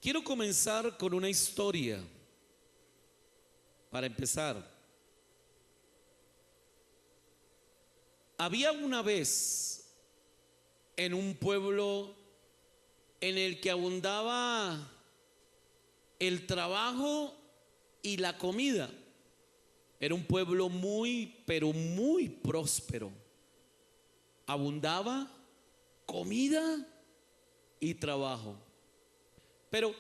Quiero comenzar con una historia para empezar. Había una vez en un pueblo en el que abundaba el trabajo y la comida. Era un pueblo muy, pero muy próspero. Abundaba comida y trabajo. Pero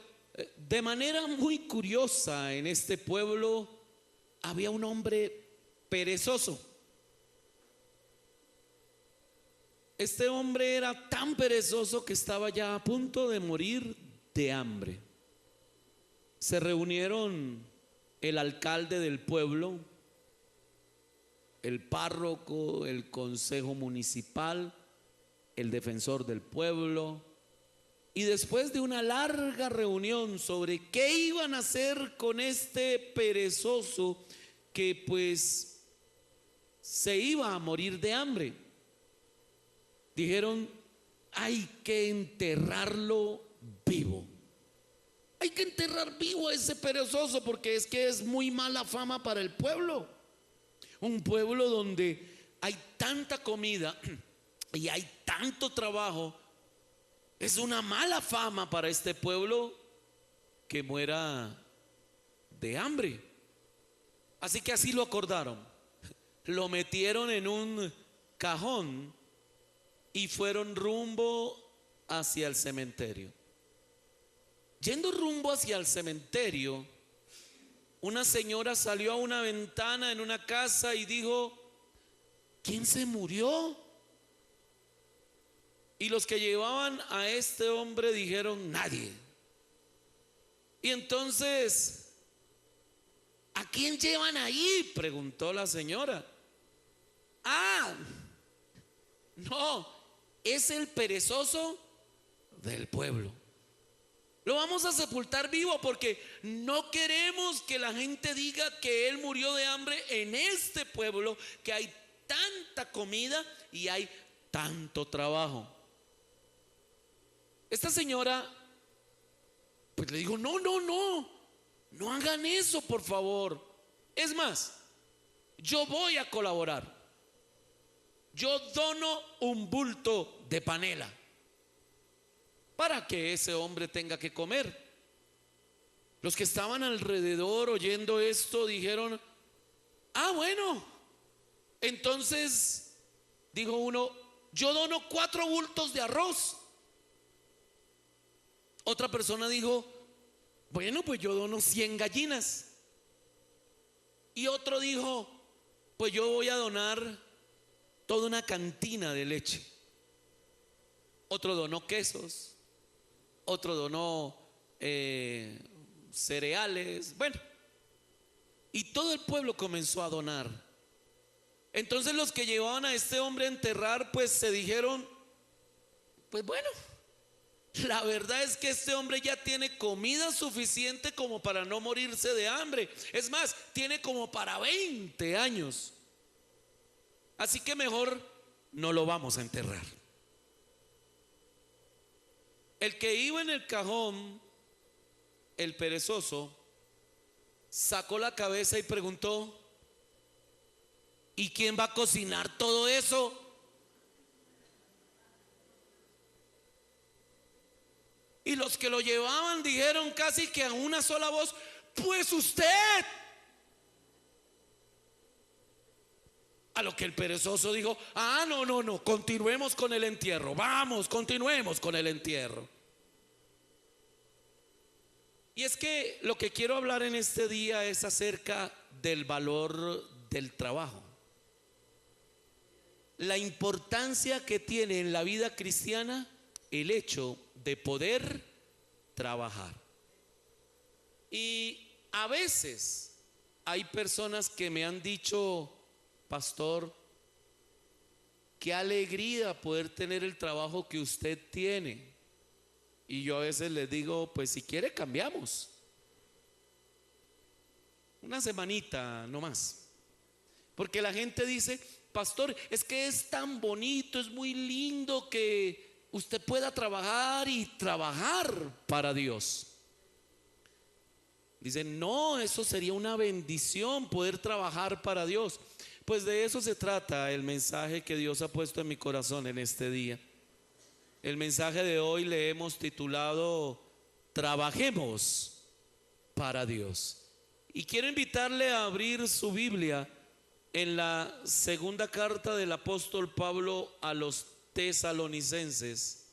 de manera muy curiosa, en este pueblo había un hombre perezoso. Este hombre era tan perezoso que estaba ya a punto de morir de hambre. Se reunieron el alcalde del pueblo, el párroco, el consejo municipal, el defensor del pueblo, y después de una larga reunión sobre qué iban a hacer con este perezoso que pues se iba a morir de hambre, dijeron: hay que enterrarlo vivo. Hay que enterrar vivo a ese perezoso, porque es que es muy mala fama para el pueblo. Un pueblo donde hay tanta comida y hay tanto trabajo, es una mala fama para este pueblo que muera de hambre. Así que así lo acordaron. Lo metieron en un cajón y fueron rumbo hacia el cementerio. Yendo rumbo hacia el cementerio, una señora salió a una ventana en una casa y dijo: ¿quién se murió? Y los que llevaban a este hombre dijeron: nadie. Y entonces, ¿a quién llevan ahí?, preguntó la señora. Ah, no, es el perezoso del pueblo. Lo vamos a sepultar vivo porque no queremos que la gente diga que él murió de hambre en este pueblo, que hay tanta comida y hay tanto trabajo. Esta señora pues le dijo: no hagan eso, por favor. Es más, yo voy a colaborar. Yo dono un bulto de panela para que ese hombre tenga que comer. Los que estaban alrededor oyendo esto dijeron: ah, bueno. Entonces dijo uno: yo dono 4 bultos de arroz. Otra persona dijo: bueno, pues yo dono 100 gallinas. Y otro dijo: pues yo voy a donar toda una cantina de leche. Otro donó quesos. Otro donó cereales. Bueno, y todo el pueblo comenzó a donar. Entonces los que llevaban a este hombre a enterrar pues se dijeron: pues bueno, la verdad es que este hombre ya tiene comida suficiente como para no morirse de hambre. Es más, tiene como para 20 años. Así que mejor no lo vamos a enterrar. El que iba en el cajón, el perezoso, sacó la cabeza y preguntó: ¿y quién va a cocinar todo eso? Y los que lo llevaban dijeron casi que a una sola voz: pues usted. A lo que el perezoso dijo: ah, no, continuemos con el entierro. Vamos, continuemos con el entierro. Y es que lo que quiero hablar en este día es acerca del valor del trabajo. La importancia que tiene en la vida cristiana el hecho de poder trabajar. Y a veces hay personas que me han dicho: pastor, qué alegría poder tener el trabajo que usted tiene. Y yo a veces les digo: pues si quiere cambiamos. Una semanita no más. Porque la gente dice: pastor, es que es tan bonito, es muy lindo que usted pueda trabajar y trabajar para Dios. Dicen, no, eso sería una bendición poder trabajar para Dios. Pues de eso se trata el mensaje que Dios ha puesto en mi corazón en este día. El mensaje de hoy le hemos titulado Trabajemos para Dios. Y quiero invitarle a abrir su Biblia en la segunda carta del apóstol Pablo a los tesalonicenses,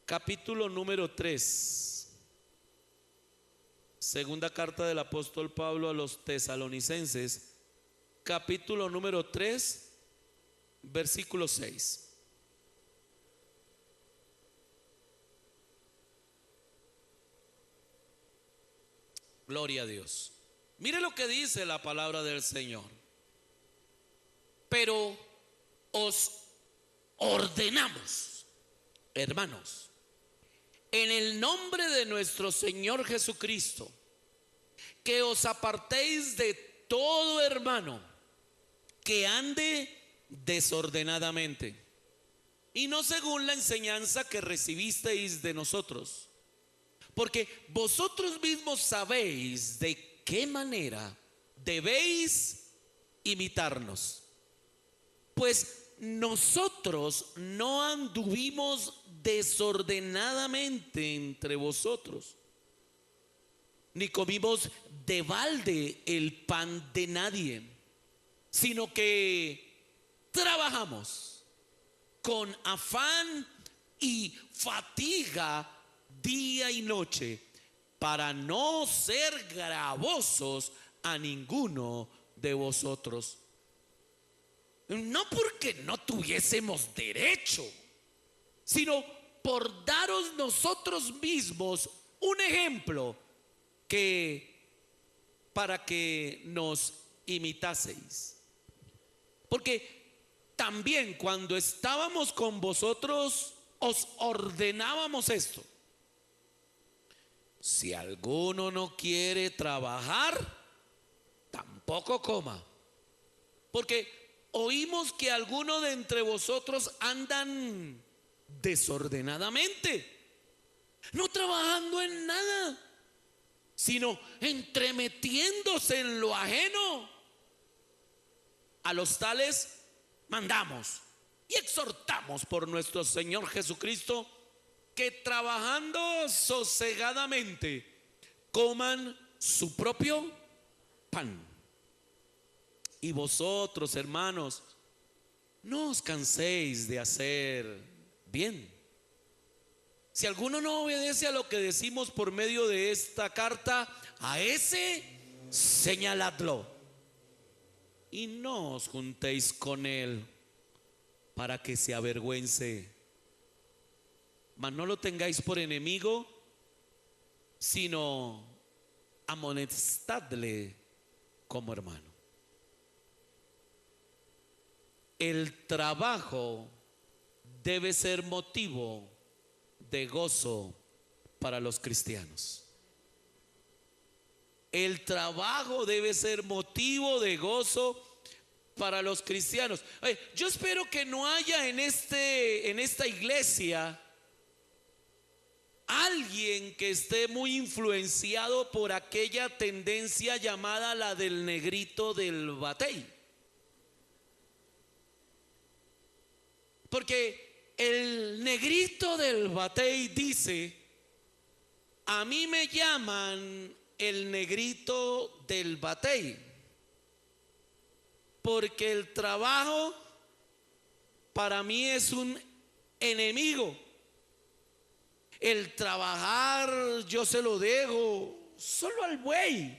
capítulo número 3. Segunda carta del apóstol Pablo a los tesalonicenses, capítulo número 3, versículo 6. Gloria a Dios. Mire lo que dice la palabra del Señor. Pero os ordenamos, hermanos, en el nombre de nuestro Señor Jesucristo, que os apartéis de todo hermano que ande desordenadamente, y no según la enseñanza que recibisteis de nosotros, porque vosotros mismos sabéis de qué manera debéis imitarnos. Pues nosotros no anduvimos desordenadamente entre vosotros, ni comimos de balde el pan de nadie, sino que trabajamos con afán y fatiga día y noche, para no ser gravosos a ninguno de vosotros. No porque no tuviésemos derecho, sino por daros nosotros mismos un ejemplo para que nos imitaseis. Porque también cuando estábamos con vosotros os ordenábamos esto: si alguno no quiere trabajar, tampoco coma. Porque oímos que algunos de entre vosotros andan desordenadamente, no trabajando en nada, sino entremetiéndose en lo ajeno. A los tales mandamos y exhortamos por nuestro Señor Jesucristo, que trabajando sosegadamente coman su propio pan. Y vosotros, hermanos, no os canséis de hacer bien. Si alguno no obedece a lo que decimos por medio de esta carta, a ese señaladlo, y no os juntéis con él para que se avergüence. Mas no lo tengáis por enemigo, sino amonestadle como hermano. El trabajo debe ser motivo de gozo para los cristianos. El trabajo debe ser motivo de gozo para los cristianos. Yo espero que no haya en esta iglesia alguien que esté muy influenciado por aquella tendencia llamada la del negrito del batey. Porque el negrito del batey dice: a mí me llaman el negrito del batey, porque el trabajo para mí es un enemigo. El trabajar yo se lo dejo solo al buey,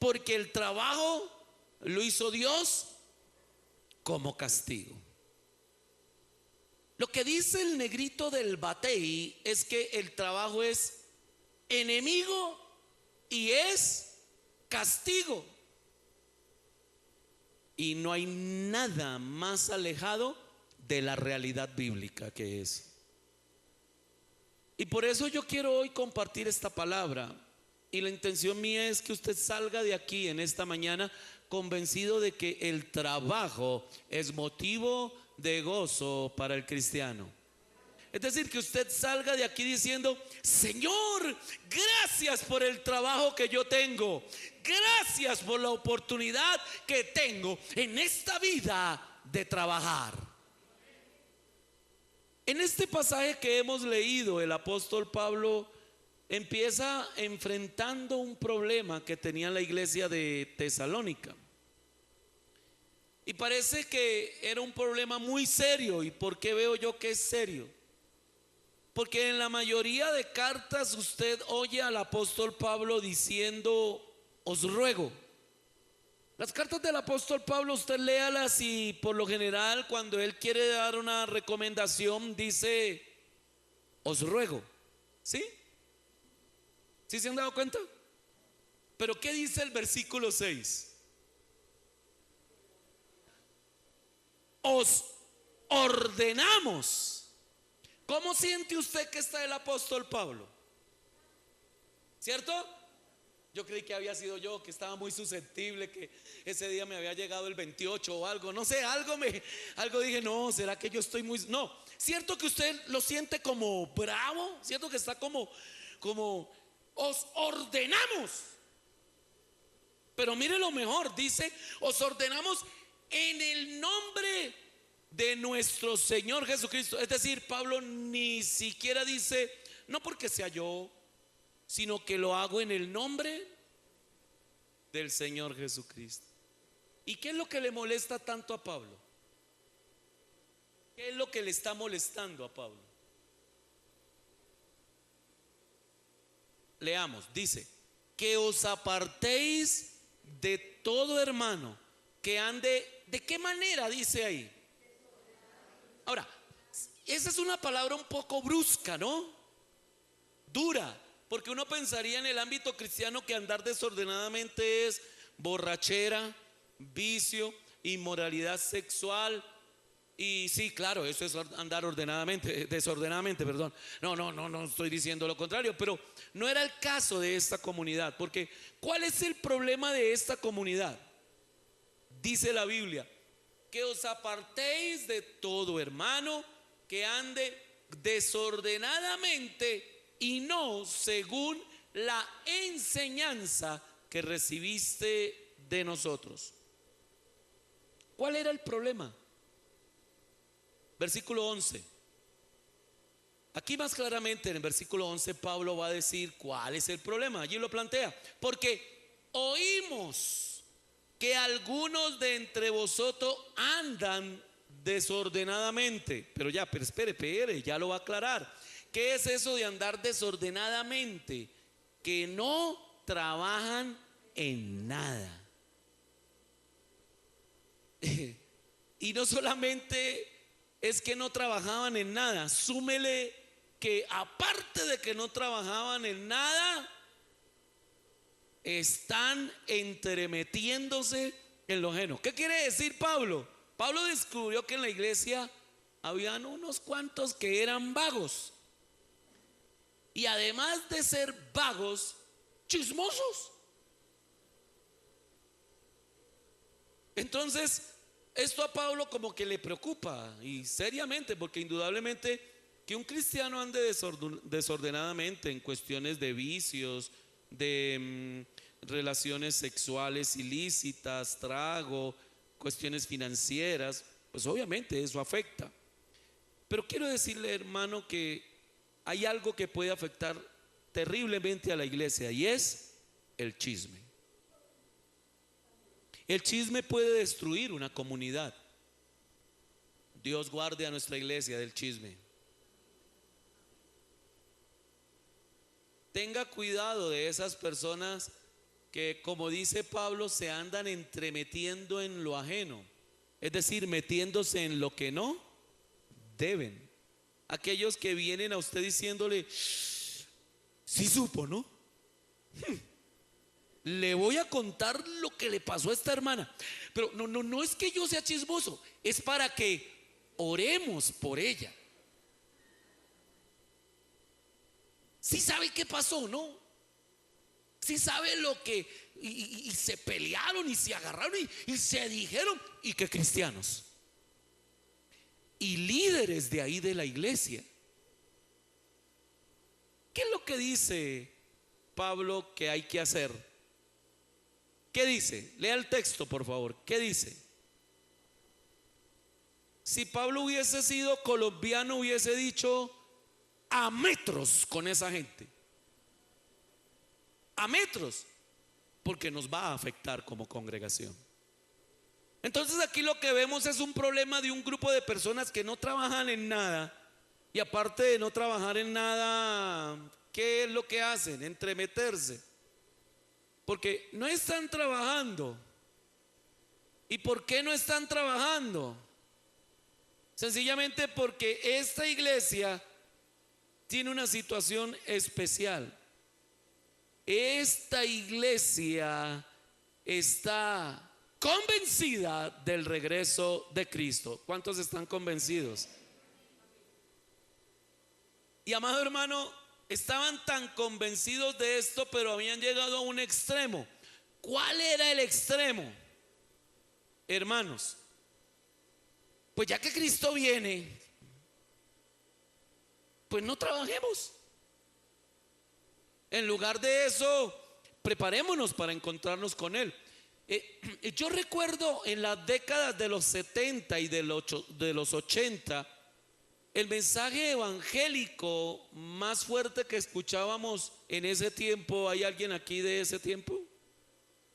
porque el trabajo lo hizo Dios como castigo. Lo que dice el negrito del batey es que el trabajo es enemigo y es castigo. Y no hay nada más alejado de la realidad bíblica que es. Y por eso yo quiero hoy compartir esta palabra. Y la intención mía es que usted salga de aquí en esta mañana convencido de que el trabajo es motivo de gozo para el cristiano. Es decir, que usted salga de aquí diciendo: Señor, gracias por el trabajo que yo tengo. Gracias por la oportunidad que tengo en esta vida de trabajar. En este pasaje que hemos leído, el apóstol Pablo empieza enfrentando un problema que tenía la iglesia de Tesalónica. Y parece que era un problema muy serio. ¿Y por qué veo yo que es serio? Porque en la mayoría de cartas usted oye al apóstol Pablo diciendo: os ruego. Las cartas del apóstol Pablo usted léalas y por lo general cuando él quiere dar una recomendación dice: os ruego. ¿Sí? ¿Sí se han dado cuenta? Pero ¿qué dice el versículo 6? Os ordenamos. ¿Cómo siente usted que está el apóstol Pablo? ¿Cierto? Yo creí que había sido yo, que estaba muy susceptible, que ese día me había llegado el 28 o algo, no sé, algo dije: no, ¿será que yo estoy muy...? No, ¿cierto que usted lo siente como bravo? ¿Cierto que está como os ordenamos? Pero mire lo mejor, dice: os ordenamos en el nombre de nuestro Señor Jesucristo. Es decir, Pablo ni siquiera dice: no porque sea yo, sino que lo hago en el nombre del Señor Jesucristo. ¿Y qué es lo que le molesta tanto a Pablo? ¿Qué es lo que le está molestando a Pablo? Leamos, dice: que os apartéis de todo hermano que ande. ¿De qué manera dice ahí? Ahora, esa es una palabra un poco brusca, ¿no? Dura, porque uno pensaría en el ámbito cristiano que andar desordenadamente es borrachera, vicio, inmoralidad sexual. Y sí, claro, eso es andar desordenadamente, perdón. No estoy diciendo lo contrario, pero no era el caso de esta comunidad. Porque ¿cuál es el problema de esta comunidad? Dice la Biblia: que os apartéis de todo hermano que ande desordenadamente y no según la enseñanza que recibiste de nosotros. ¿Cuál era el problema? Versículo 11. Aquí más claramente en el versículo 11 Pablo va a decir cuál es el problema. Allí lo plantea: porque oímos que algunos de entre vosotros andan desordenadamente. Pero espere, ya lo va a aclarar. ¿Qué es eso de andar desordenadamente? Que no trabajan en nada. Y no solamente es que no trabajaban en nada, súmele que aparte de que no trabajaban en nada, están entremetiéndose en lo ajeno. ¿Qué quiere decir Pablo? Pablo descubrió que en la iglesia habían unos cuantos que eran vagos. Y además de ser vagos, chismosos. Entonces, esto a Pablo como que le preocupa, y seriamente, porque indudablemente que un cristiano ande desordenadamente en cuestiones de vicios, de relaciones sexuales ilícitas, trago, cuestiones financieras, pues obviamente eso afecta. Pero quiero decirle, hermano, que hay algo que puede afectar terriblemente a la iglesia, y es el chisme. El chisme puede destruir una comunidad. Dios guarde a nuestra iglesia del chisme. Tenga cuidado de esas personas que, como dice Pablo, se andan entremetiendo en lo ajeno, es decir, metiéndose en lo que no deben. Aquellos que vienen a usted diciéndole: sí supo, ¿no? Le voy a contar lo que le pasó a esta hermana. Pero no es que yo sea chismoso, es para que oremos por ella. Sí sabe qué pasó, ¿no? Sí sabe lo que y se pelearon y se agarraron y se dijeron, y que cristianos y líderes de ahí de la iglesia ¿Qué es lo que dice Pablo que hay que hacer? ¿Qué dice? Lea el texto, por favor. ¿Qué dice? Si Pablo hubiese sido colombiano, hubiese dicho: a metros con esa gente. A metros, porque nos va a afectar como congregación. Entonces aquí lo que vemos es un problema de un grupo de personas que no trabajan en nada. Y aparte de no trabajar en nada, ¿qué es lo que hacen? Entremeterse. Porque no están trabajando. ¿Y por qué no están trabajando? Sencillamente porque esta iglesia tiene una situación especial. Esta iglesia está convencida del regreso de Cristo. ¿Cuántos están convencidos? Y amado hermano, estaban tan convencidos de esto, pero habían llegado a un extremo. ¿Cuál era el extremo? Hermanos, pues ya que Cristo viene, pues no trabajemos. En lugar de eso, preparémonos para encontrarnos con Él. Yo recuerdo en las décadas de los 70 y de los 80, el mensaje evangélico más fuerte que escuchábamos en ese tiempo. ¿Hay alguien aquí de ese tiempo?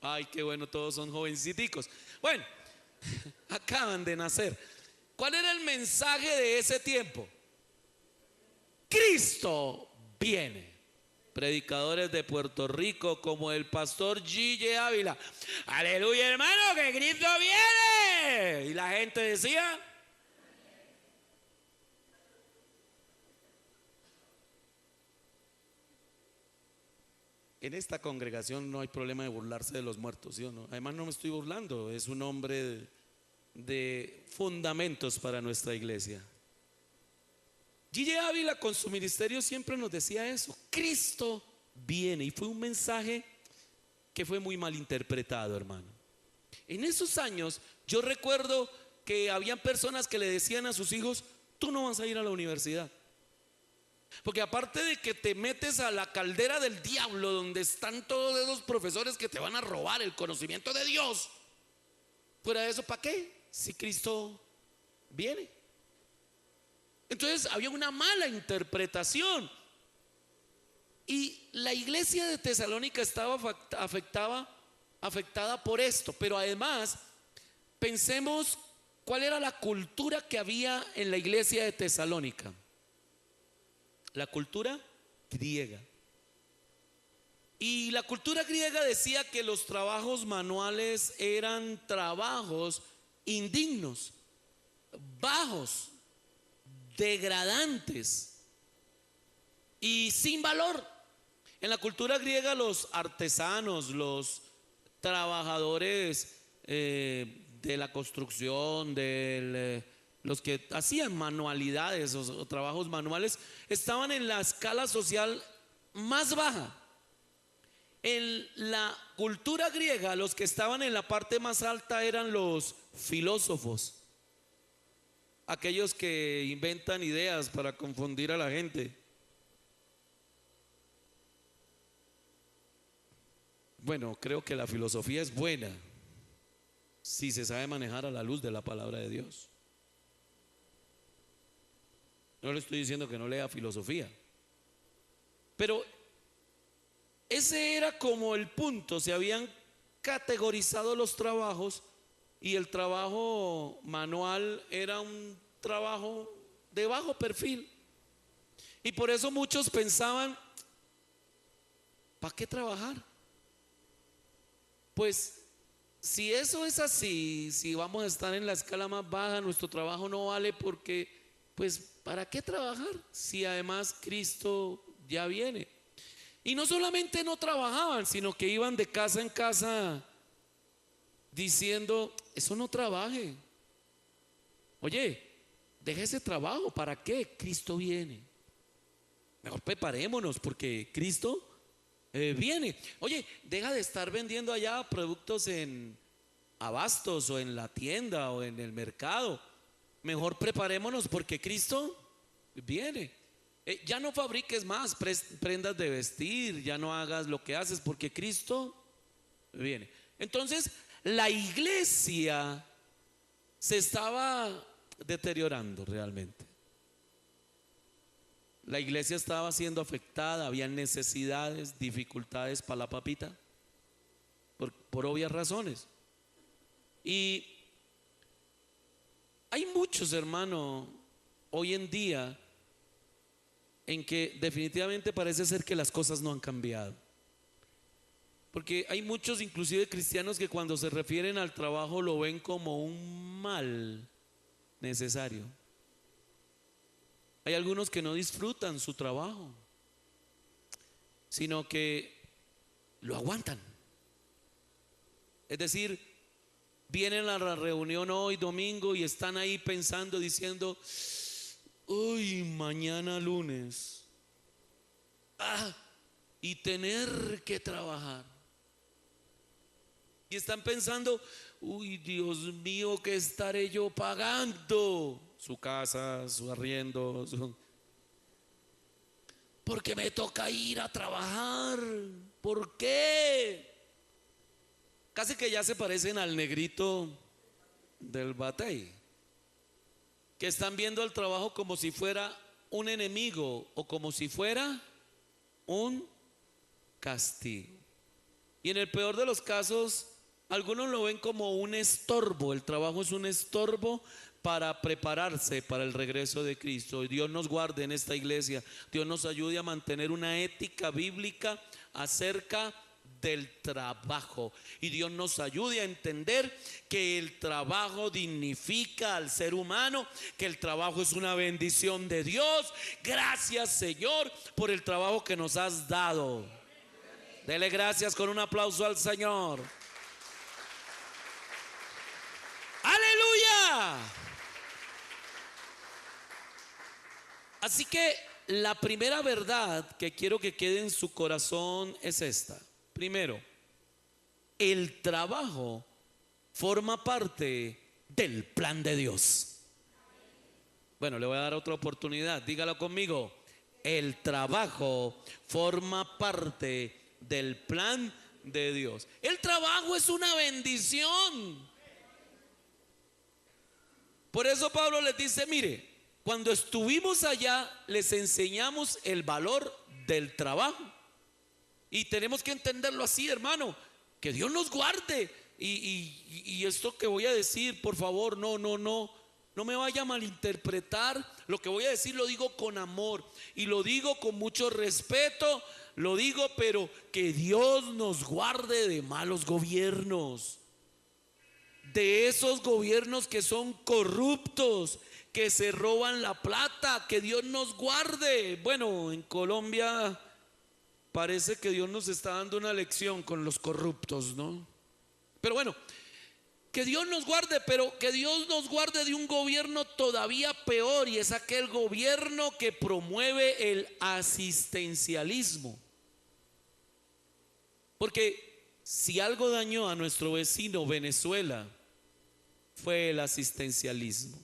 Ay, qué bueno, todos son jovenciticos. Bueno, acaban de nacer. ¿Cuál era el mensaje de ese tiempo? Cristo viene. Predicadores de Puerto Rico como el pastor G.J. Ávila: aleluya, hermano, que Cristo viene. Y la gente decía: en esta congregación no hay problema de burlarse de los muertos, ¿sí o no? Además, no me estoy burlando, es un hombre de fundamentos para nuestra iglesia. G.J. Ávila con su ministerio siempre nos decía eso: Cristo viene. Y fue un mensaje que fue muy mal interpretado, hermano. En esos años yo recuerdo que habían personas que le decían a sus hijos: tú no vas a ir a la universidad, porque aparte de que te metes a la caldera del diablo, donde están todos esos profesores que te van a robar el conocimiento de Dios, fuera de eso, ¿para qué? Si Cristo viene. Entonces había una mala interpretación. Y la iglesia de Tesalónica estaba afectada por esto. Pero además, pensemos cuál era la cultura que había en la iglesia de Tesalónica. La cultura griega. Y la cultura griega decía que los trabajos manuales eran trabajos indignos, bajos, degradantes y sin valor. En la cultura griega, los artesanos, los trabajadores de la construcción, los que hacían manualidades o trabajos manuales, estaban en la escala social más baja. En la cultura griega, los que estaban en la parte más alta eran los filósofos, aquellos que inventan ideas para confundir a la gente. Bueno, creo que la filosofía es buena si se sabe manejar a la luz de la palabra de Dios. No le estoy diciendo que no lea filosofía, pero ese era como el punto. Se habían categorizado los trabajos y el trabajo manual era un trabajo de bajo perfil. Y por eso muchos pensaban: ¿para qué trabajar? Pues si eso es así, si vamos a estar en la escala más baja, nuestro trabajo no vale, porque pues ¿para qué trabajar si además Cristo ya viene? Y no solamente no trabajaban, sino que iban de casa en casa diciendo: eso no trabaje. Oye, deja ese trabajo, ¿para qué? Cristo viene. Mejor preparémonos porque Cristo viene. Oye, deja de estar vendiendo allá productos en abastos o en la tienda o en el mercado. Mejor preparémonos porque Cristo viene. Ya no fabriques más prendas de vestir, ya no hagas lo que haces porque Cristo viene. Entonces, la iglesia se estaba deteriorando realmente. La iglesia estaba siendo afectada, había necesidades, dificultades para la papita, por obvias razones. Y hay muchos, hermanos, hoy en día en que definitivamente parece ser que las cosas no han cambiado. Porque hay muchos, inclusive cristianos, que cuando se refieren al trabajo lo ven como un mal necesario. Hay algunos que no disfrutan su trabajo, sino que lo aguantan. Es decir, vienen a la reunión hoy domingo y están ahí pensando, diciendo: uy, mañana lunes, y tener que trabajar. Y están pensando: uy, Dios mío, ¿qué estaré yo pagando? Su casa, su arriendo, porque me toca ir a trabajar. ¿Por qué? Casi que ya se parecen al negrito del batey, que están viendo el trabajo como si fuera un enemigo o como si fuera un castigo. Y en el peor de los casos, algunos lo ven como un estorbo. El trabajo es un estorbo para prepararse para el regreso de Cristo. Y Dios nos guarde en esta iglesia. Dios nos ayude a mantener una ética bíblica acerca del trabajo, y Dios nos ayude a entender que el trabajo dignifica al ser humano, que el trabajo es una bendición de Dios. Gracias, Señor, por el trabajo que nos has dado. Dele gracias con un aplauso al Señor. ¡Aleluya! Así que la primera verdad que quiero que quede en su corazón es esta. Primero, el trabajo forma parte del plan de Dios. Bueno, le voy a dar otra oportunidad. Dígalo conmigo. El trabajo forma parte del plan de Dios. El trabajo es una bendición. Por eso Pablo les dice: mire, cuando estuvimos allá les enseñamos el valor del trabajo. Y tenemos que entenderlo así, hermano. Que Dios nos guarde. Y esto que voy a decir, por favor, no me vaya a malinterpretar. Lo que voy a decir lo digo con amor y lo digo con mucho respeto. Lo digo, pero que Dios nos guarde de malos gobiernos, de esos gobiernos que son corruptos, que se roban la plata. Que Dios nos guarde. Bueno, en Colombia parece que Dios nos está dando una lección con los corruptos, ¿no? Pero bueno, que Dios nos guarde, pero que Dios nos guarde de un gobierno todavía peor, y es aquel gobierno que promueve el asistencialismo. Porque si algo dañó a nuestro vecino Venezuela fue el asistencialismo.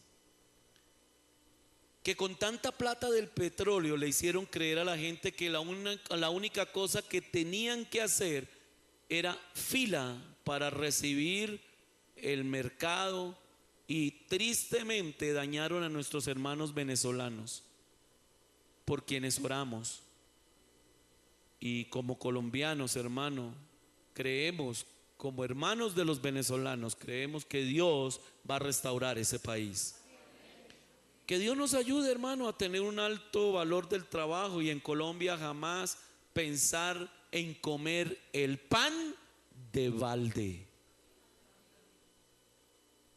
Que con tanta plata del petróleo le hicieron creer a la gente que la única cosa que tenían que hacer era fila para recibir el mercado, y tristemente dañaron a nuestros hermanos venezolanos, por quienes oramos. Y como colombianos, hermano, creemos, como hermanos de los venezolanos, creemos que Dios va a restaurar ese país. Que Dios nos ayude, hermano, a tener un alto valor del trabajo, y en Colombia jamás pensar en comer el pan de balde.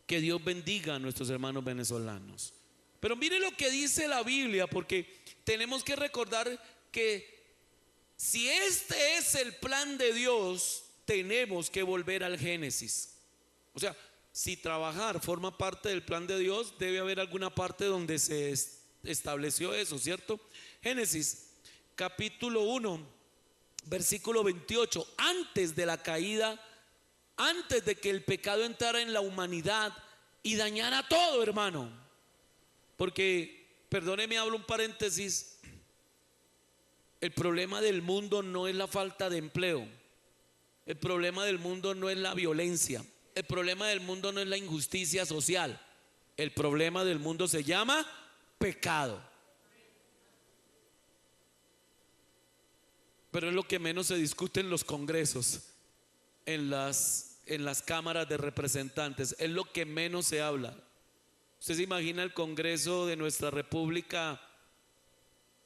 Que Dios bendiga a nuestros hermanos venezolanos. Pero mire lo que dice la Biblia, porque tenemos que recordar que si este es el plan de Dios, tenemos que volver al Génesis. O sea, si trabajar forma parte del plan de Dios, debe haber alguna parte donde se estableció eso, ¿cierto? Génesis capítulo 1, versículo 28. Antes de la caída, antes de que el pecado entrara en la humanidad y dañara todo, hermano. Porque, perdóneme, hablo un paréntesis, El problema del mundo no es la falta de empleo. El problema del mundo no es la violencia. El problema del mundo no es la injusticia social. El problema del mundo se llama pecado. Pero es lo que menos se discute en los congresos, en las cámaras de representantes. Es lo que menos se habla. ¿Usted se imagina el Congreso de nuestra República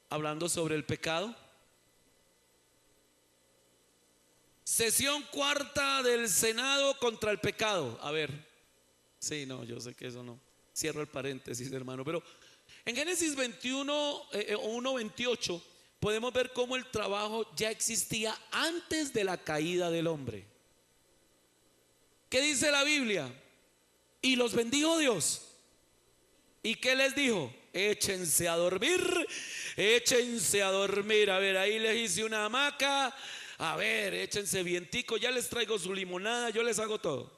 hablando sobre el pecado? Sesión cuarta del Senado contra el pecado. A ver, sí, no, yo sé que eso no. Cierro el paréntesis, hermano. Pero en Génesis 21, 1:28 podemos ver cómo el trabajo ya existía antes de la caída del hombre. ¿Qué dice la Biblia? Y los bendijo Dios. ¿Y qué les dijo? Échense a dormir, échense a dormir. A ver, ahí les hice una hamaca. A ver, échense vientico, ya les traigo su limonada, yo les hago todo.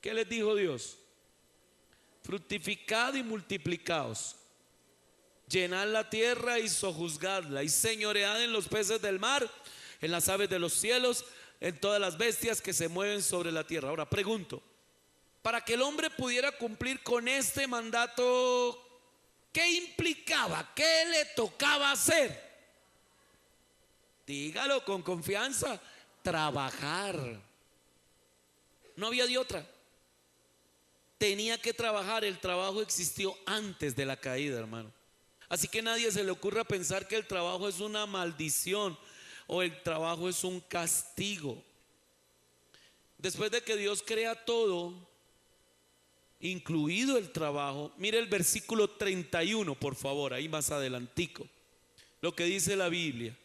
¿Qué les dijo Dios? Fructificad y multiplicaos, llenad la tierra y sojuzgadla, y señoread en los peces del mar, en las aves de los cielos, en todas las bestias que se mueven sobre la tierra. Ahora pregunto, para que el hombre pudiera cumplir con este mandato, ¿qué implicaba? ¿Qué le tocaba hacer? Dígalo con confianza. Trabajar. No había de otra. Tenía que trabajar. El trabajo existió antes de la caída, hermano. Así que nadie se le ocurra pensar que el trabajo es una maldición o el trabajo es un castigo. Después de que Dios crea todo, incluido el trabajo, mire el versículo 31, por favor, ahí más adelantico, lo que dice la Biblia.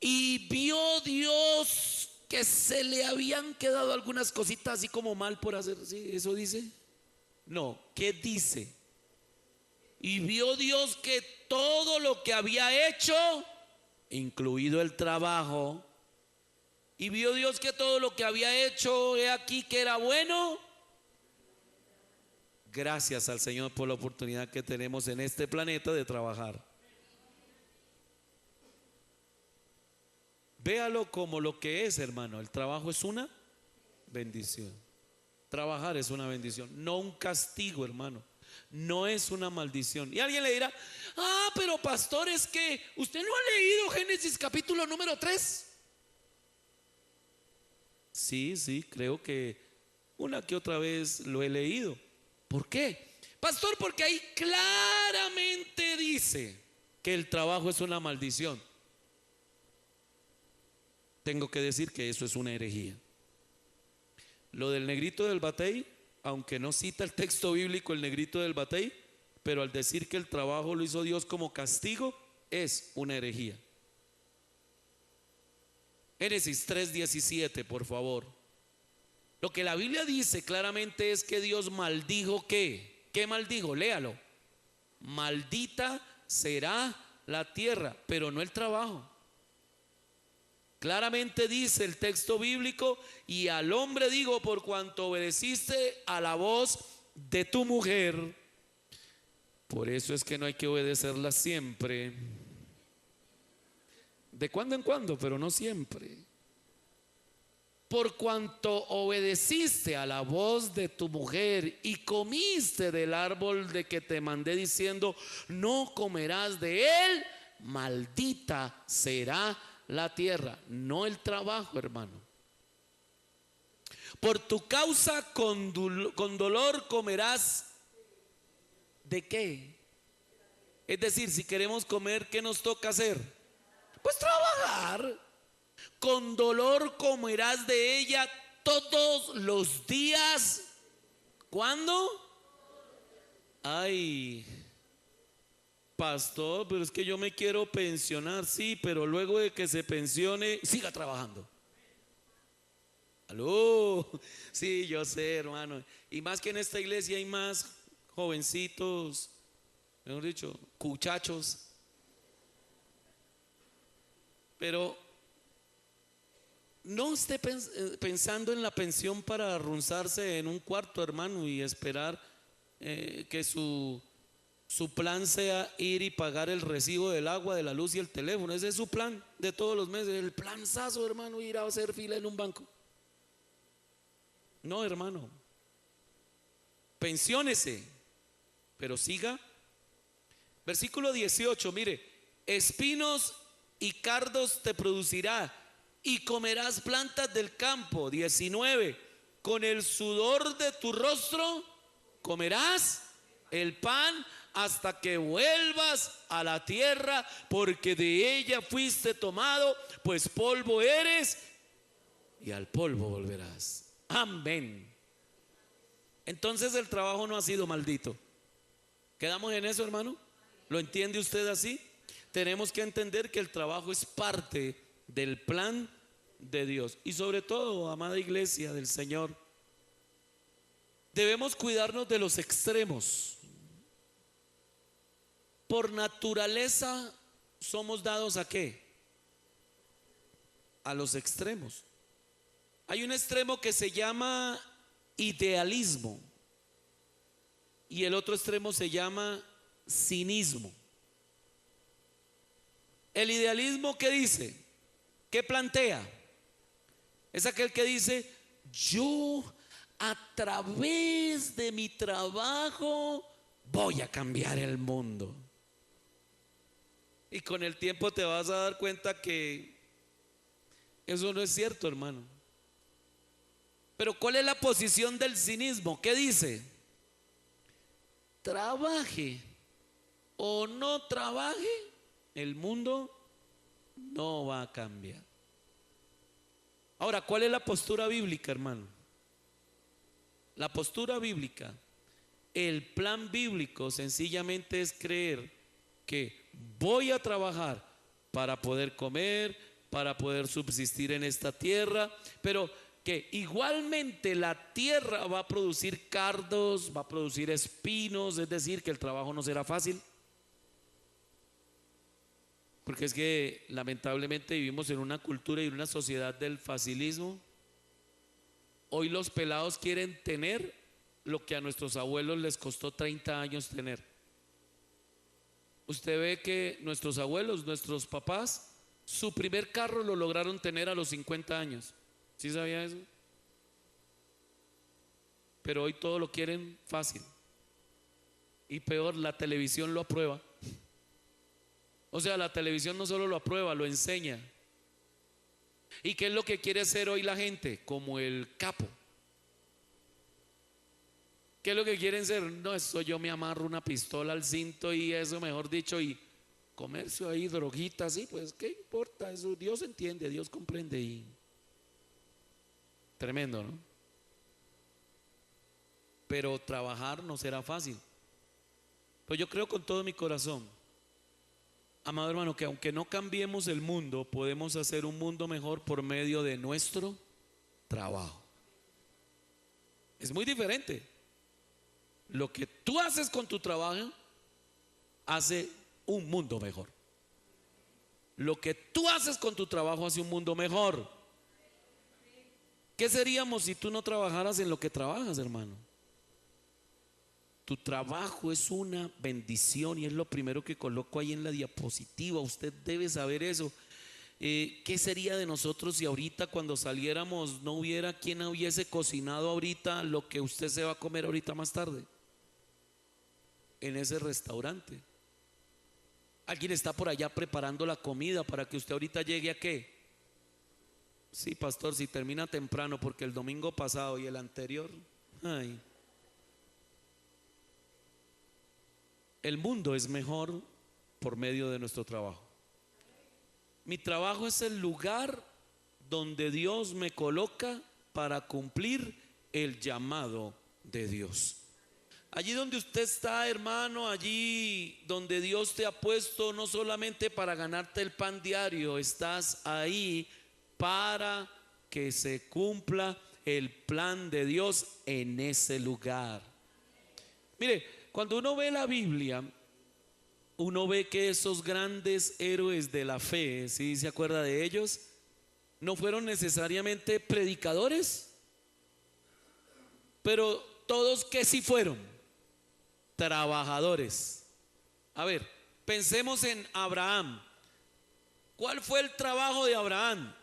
Y vio Dios que se le habían quedado algunas cositas así como mal por hacer. ¿Sí? ¿Eso dice? No, ¿qué dice? Y vio Dios que todo lo que había hecho, incluido el trabajo, y vio Dios que todo lo que había hecho, he aquí que era bueno. Gracias al Señor por la oportunidad que tenemos en este planeta de trabajar. Véalo como lo que es, hermano. El trabajo es una bendición. Trabajar es una bendición, no un castigo, hermano. No es una maldición. Y alguien le dirá: pero pastor, es que usted no ha leído Génesis capítulo número 3. Sí, creo que una que otra vez lo he leído. ¿Por qué? Pastor, porque ahí claramente dice que el trabajo es una maldición. Tengo que decir que eso es una herejía. Lo del negrito del batey, aunque no cita el texto bíblico el negrito del batey, pero al decir que el trabajo lo hizo Dios como castigo, es una herejía. Génesis 3:17, por favor. Lo que la Biblia dice claramente es que Dios maldijo. ¿Qué maldijo? Léalo. Maldita será la tierra, pero no el trabajo. Claramente dice el texto bíblico: y al hombre digo, por cuanto obedeciste a la voz de tu mujer. Por eso es que no hay que obedecerla siempre. De cuando en cuando, pero no siempre. Por cuanto obedeciste a la voz de tu mujer y comiste del árbol de que te mandé diciendo: no comerás de él, maldita será la tierra. No el trabajo, hermano. Por tu causa con dolor comerás. ¿De qué? Es decir, si queremos comer, ¿qué nos toca hacer? Pues trabajar. Con dolor comerás de ella todos los días. ¿Cuándo? Ay, pastor, pero es que yo me quiero pensionar. Sí, pero luego de que se pensione, siga trabajando. Aló. Sí, yo sé, hermano. Y más que en esta iglesia hay más jovencitos, mejor dicho, cuchachos. Pero no esté pensando en la pensión para arrunzarse en un cuarto, hermano, y esperar que su su plan sea ir y pagar el recibo del agua, de la luz y el teléfono. Ese es su plan de todos los meses. El planzazo, hermano, ir a hacer fila en un banco. No, hermano. Pensiónese, pero siga. Versículo 18, mire, espinos y cardos te producirá y comerás plantas del campo. 19, con el sudor de tu rostro comerás el pan hasta que vuelvas a la tierra, porque de ella fuiste tomado, pues polvo eres y al polvo volverás. Amén. Entonces el trabajo no ha sido maldito. ¿Quedamos en eso, hermano? ¿Lo entiende usted así? Tenemos que entender que el trabajo es parte del plan de Dios. Y sobre todo, amada iglesia del Señor, debemos cuidarnos de los extremos. Por naturaleza somos dados ¿a qué? A los extremos. Hay un extremo que se llama idealismo y el otro extremo se llama cinismo. El idealismo, ¿qué dice? ¿Qué plantea? Es aquel que dice: yo a través de mi trabajo voy a cambiar el mundo. Y con el tiempo te vas a dar cuenta que eso no es cierto, hermano. Pero ¿cuál es la posición del cinismo? ¿Qué dice? Trabaje o no trabaje, el mundo no va a cambiar. Ahora, ¿cuál es la postura bíblica, hermano? La postura bíblica, el plan bíblico sencillamente es creer que voy a trabajar para poder comer, para poder subsistir en esta tierra, pero que igualmente la tierra va a producir cardos, va a producir espinos, es decir, que el trabajo no será fácil. Porque es que lamentablemente vivimos en una cultura y en una sociedad del facilismo. Hoy los pelados quieren tener lo que a nuestros abuelos les costó 30 años tener. Usted ve que nuestros abuelos, nuestros papás, su primer carro lo lograron tener a los 50 años. ¿Sí sabía eso? Pero hoy todo lo quieren fácil. Y peor, la televisión lo aprueba. O sea, la televisión no solo lo aprueba, lo enseña. ¿Y qué es lo que quiere hacer hoy la gente? Como el capo. ¿Qué es lo que quieren ser? No, eso yo me amarro una pistola al cinto y eso, mejor dicho, y comercio ahí, droguitas, sí, pues qué importa, eso Dios entiende, Dios comprende. Y tremendo, ¿no? Pero trabajar no será fácil. Pues yo creo con todo mi corazón, amado hermano, que aunque no cambiemos el mundo, podemos hacer un mundo mejor por medio de nuestro trabajo. Es muy diferente. Lo que tú haces con tu trabajo hace un mundo mejor. Lo que tú haces con tu trabajo hace un mundo mejor. ¿Qué seríamos si tú no trabajaras en lo que trabajas, hermano? Tu trabajo es una bendición y es lo primero que coloco ahí en la diapositiva. Usted debe saber eso. ¿Qué sería de nosotros si ahorita cuando saliéramos no hubiera quien hubiese cocinado ahorita lo que usted se va a comer ahorita más tarde en ese restaurante? Alguien está por allá preparando la comida para que usted ahorita llegue a ¿qué? Sí, pastor, si termina temprano porque el domingo pasado y el anterior, ay. El mundo es mejor por medio de nuestro trabajo. Mi trabajo es el lugar donde Dios me coloca para cumplir el llamado de Dios. Allí donde usted está, hermano, allí donde Dios te ha puesto no solamente para ganarte el pan diario, estás ahí para que se cumpla el plan de Dios en ese lugar. Mire, cuando uno ve la Biblia, uno ve que esos grandes héroes de la fe, ¿sí se acuerda de ellos? No fueron necesariamente predicadores, pero todos que sí fueron trabajadores. A ver, pensemos en Abraham. ¿Cuál fue el trabajo de Abraham?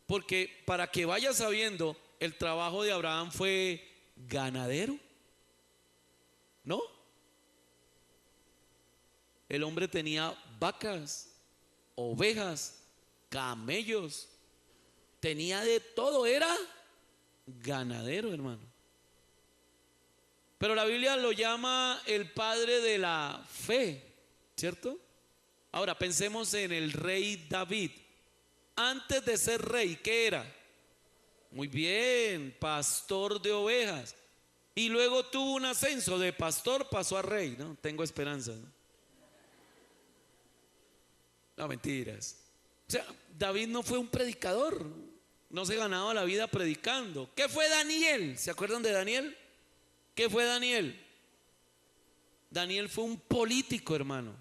Porque para que vaya sabiendo, el trabajo de Abraham fue ganadero, ¿no? El hombre tenía vacas, ovejas, camellos, tenía de todo, era ganadero, hermano. Pero la Biblia lo llama el padre de la fe, ¿cierto? Ahora pensemos en el rey David. Antes de ser rey, ¿qué era? Muy bien, pastor de ovejas. Y luego tuvo un ascenso de pastor, pasó a rey, ¿no? Tengo esperanza, ¿no? No, mentiras. O sea, David no fue un predicador, no se ganaba la vida predicando. ¿Qué fue Daniel? ¿Se acuerdan de Daniel? ¿Qué fue Daniel? Daniel fue un político, hermano.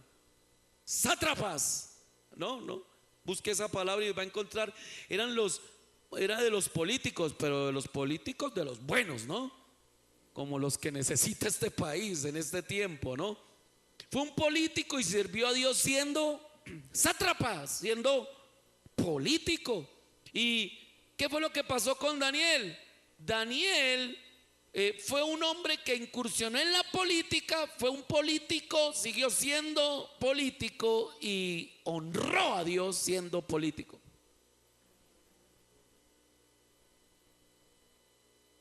Sátrapas. No. Busque esa palabra y va a encontrar. Era de los políticos, pero de los políticos de los buenos, ¿no? Como los que necesita este país en este tiempo, ¿no? Fue un político y sirvió a Dios siendo sátrapa, siendo político. ¿Y qué fue lo que pasó con Daniel? Daniel fue un hombre que incursionó en la política, fue un político, siguió siendo político y honró a Dios siendo político.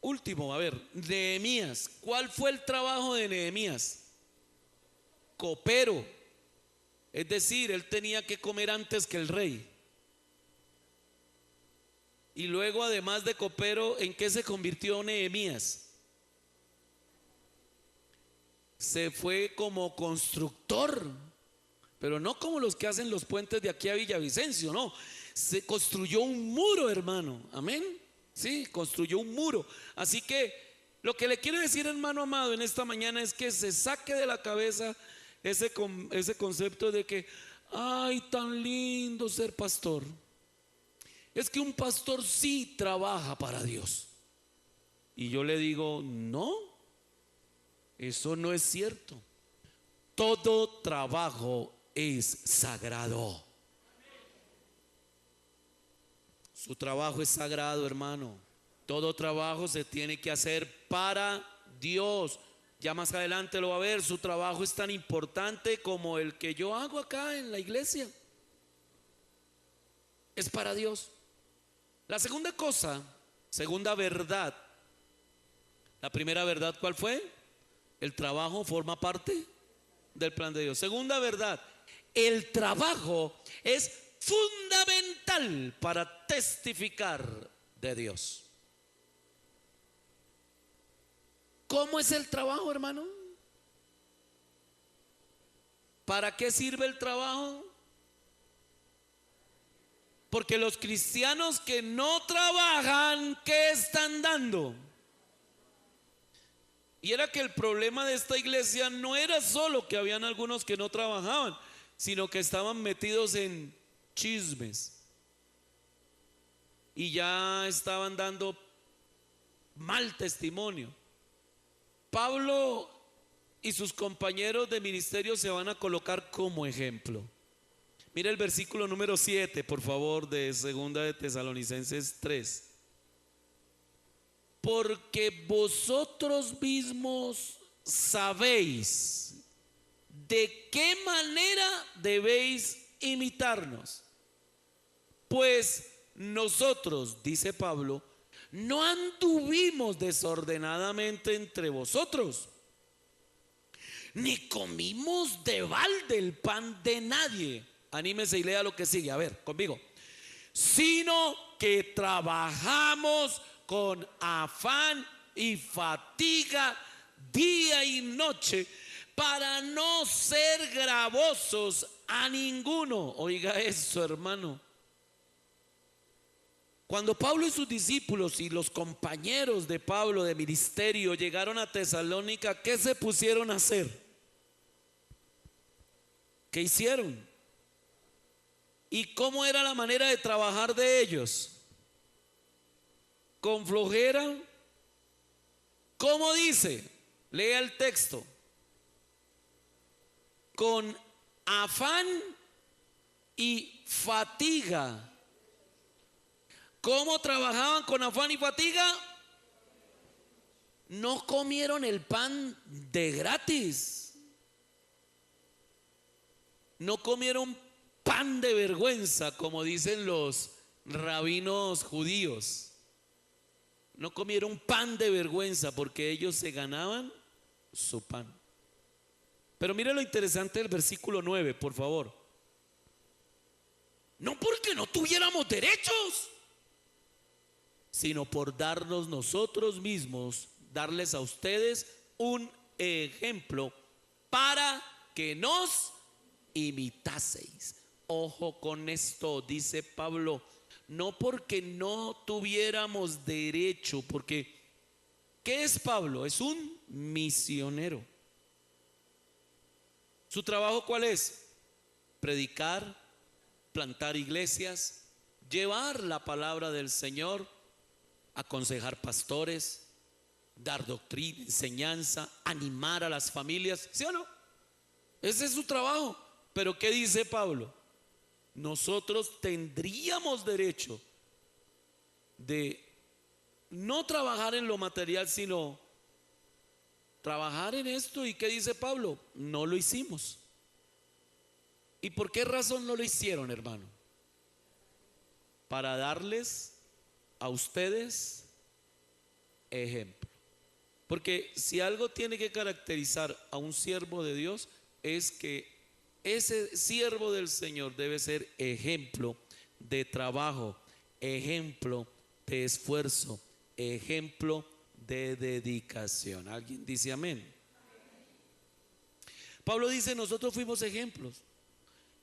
Último, a ver, Nehemías. ¿Cuál fue el trabajo de Nehemías? Copero. Es decir, él tenía que comer antes que el rey. Y luego, además de copero, ¿en qué se convirtió Nehemías? Se fue como constructor, pero no como los que hacen los puentes de aquí a Villavicencio, no. Se construyó un muro, hermano. Amén. Sí, construyó un muro. Así que lo que le quiero decir, hermano amado, en esta mañana es que se saque de la cabeza ese concepto de que, ay, tan lindo ser pastor. Es que un pastor sí trabaja para Dios. Y yo le digo, no, eso no es cierto. Todo trabajo es sagrado. Su trabajo es sagrado, hermano. Todo trabajo se tiene que hacer para Dios. Ya más adelante lo va a ver. Su trabajo es tan importante como el que yo hago acá en la iglesia. Es para Dios. La segunda cosa, segunda verdad. La primera verdad, ¿cuál fue? El trabajo forma parte del plan de Dios. Segunda verdad, el trabajo es fundamental para testificar de Dios. ¿Cómo es el trabajo, hermano? ¿Para qué sirve el trabajo? Porque los cristianos que no trabajan, ¿qué están dando? Y era que el problema de esta iglesia no era solo que habían algunos que no trabajaban, sino que estaban metidos en chismes y ya estaban dando mal testimonio. Pablo y sus compañeros de ministerio se van a colocar como ejemplo. Mira el versículo número 7, por favor, de segunda de Tesalonicenses 3. Porque vosotros mismos sabéis de qué manera debéis imitarnos. Pues nosotros, dice Pablo, no anduvimos desordenadamente entre vosotros, ni comimos de balde el pan de nadie. Anímese y lea lo que sigue, a ver, conmigo. Sino que trabajamos con afán y fatiga día y noche para no ser gravosos a ninguno. Oiga eso, hermano. Cuando Pablo y sus discípulos y los compañeros de Pablo de ministerio llegaron a Tesalónica, ¿qué se pusieron a hacer? ¿Qué hicieron? ¿Y cómo era la manera de trabajar de ellos? ¿Con flojera? ¿Cómo dice? Lea el texto. Con afán y fatiga. ¿Cómo trabajaban con afán y fatiga? No comieron el pan de gratis. No comieron pan de vergüenza, como dicen los rabinos judíos. No comieron pan de vergüenza porque ellos se ganaban su pan. Pero mire lo interesante del versículo 9, por favor. No porque no tuviéramos derechos, sino por darnos nosotros mismos, darles a ustedes un ejemplo para que nos imitaseis. Ojo con esto, dice Pablo, no porque no tuviéramos derecho, porque ¿qué es Pablo? Es un misionero. ¿Su trabajo cuál es? Predicar, plantar iglesias, llevar la palabra del Señor, aconsejar pastores, dar doctrina, enseñanza, animar a las familias, ¿sí o no? Ese es su trabajo. Pero ¿qué dice Pablo? Nosotros tendríamos derecho de no trabajar en lo material, sino trabajar en esto. ¿Y qué dice Pablo? No lo hicimos. ¿Y por qué razón no lo hicieron, hermano? Para darles a ustedes ejemplo. Porque si algo tiene que caracterizar a un siervo de Dios, es que ese siervo del Señor debe ser ejemplo de trabajo, ejemplo de esfuerzo, ejemplo de dedicación. ¿Alguien dice amén? Pablo dice, nosotros fuimos ejemplos.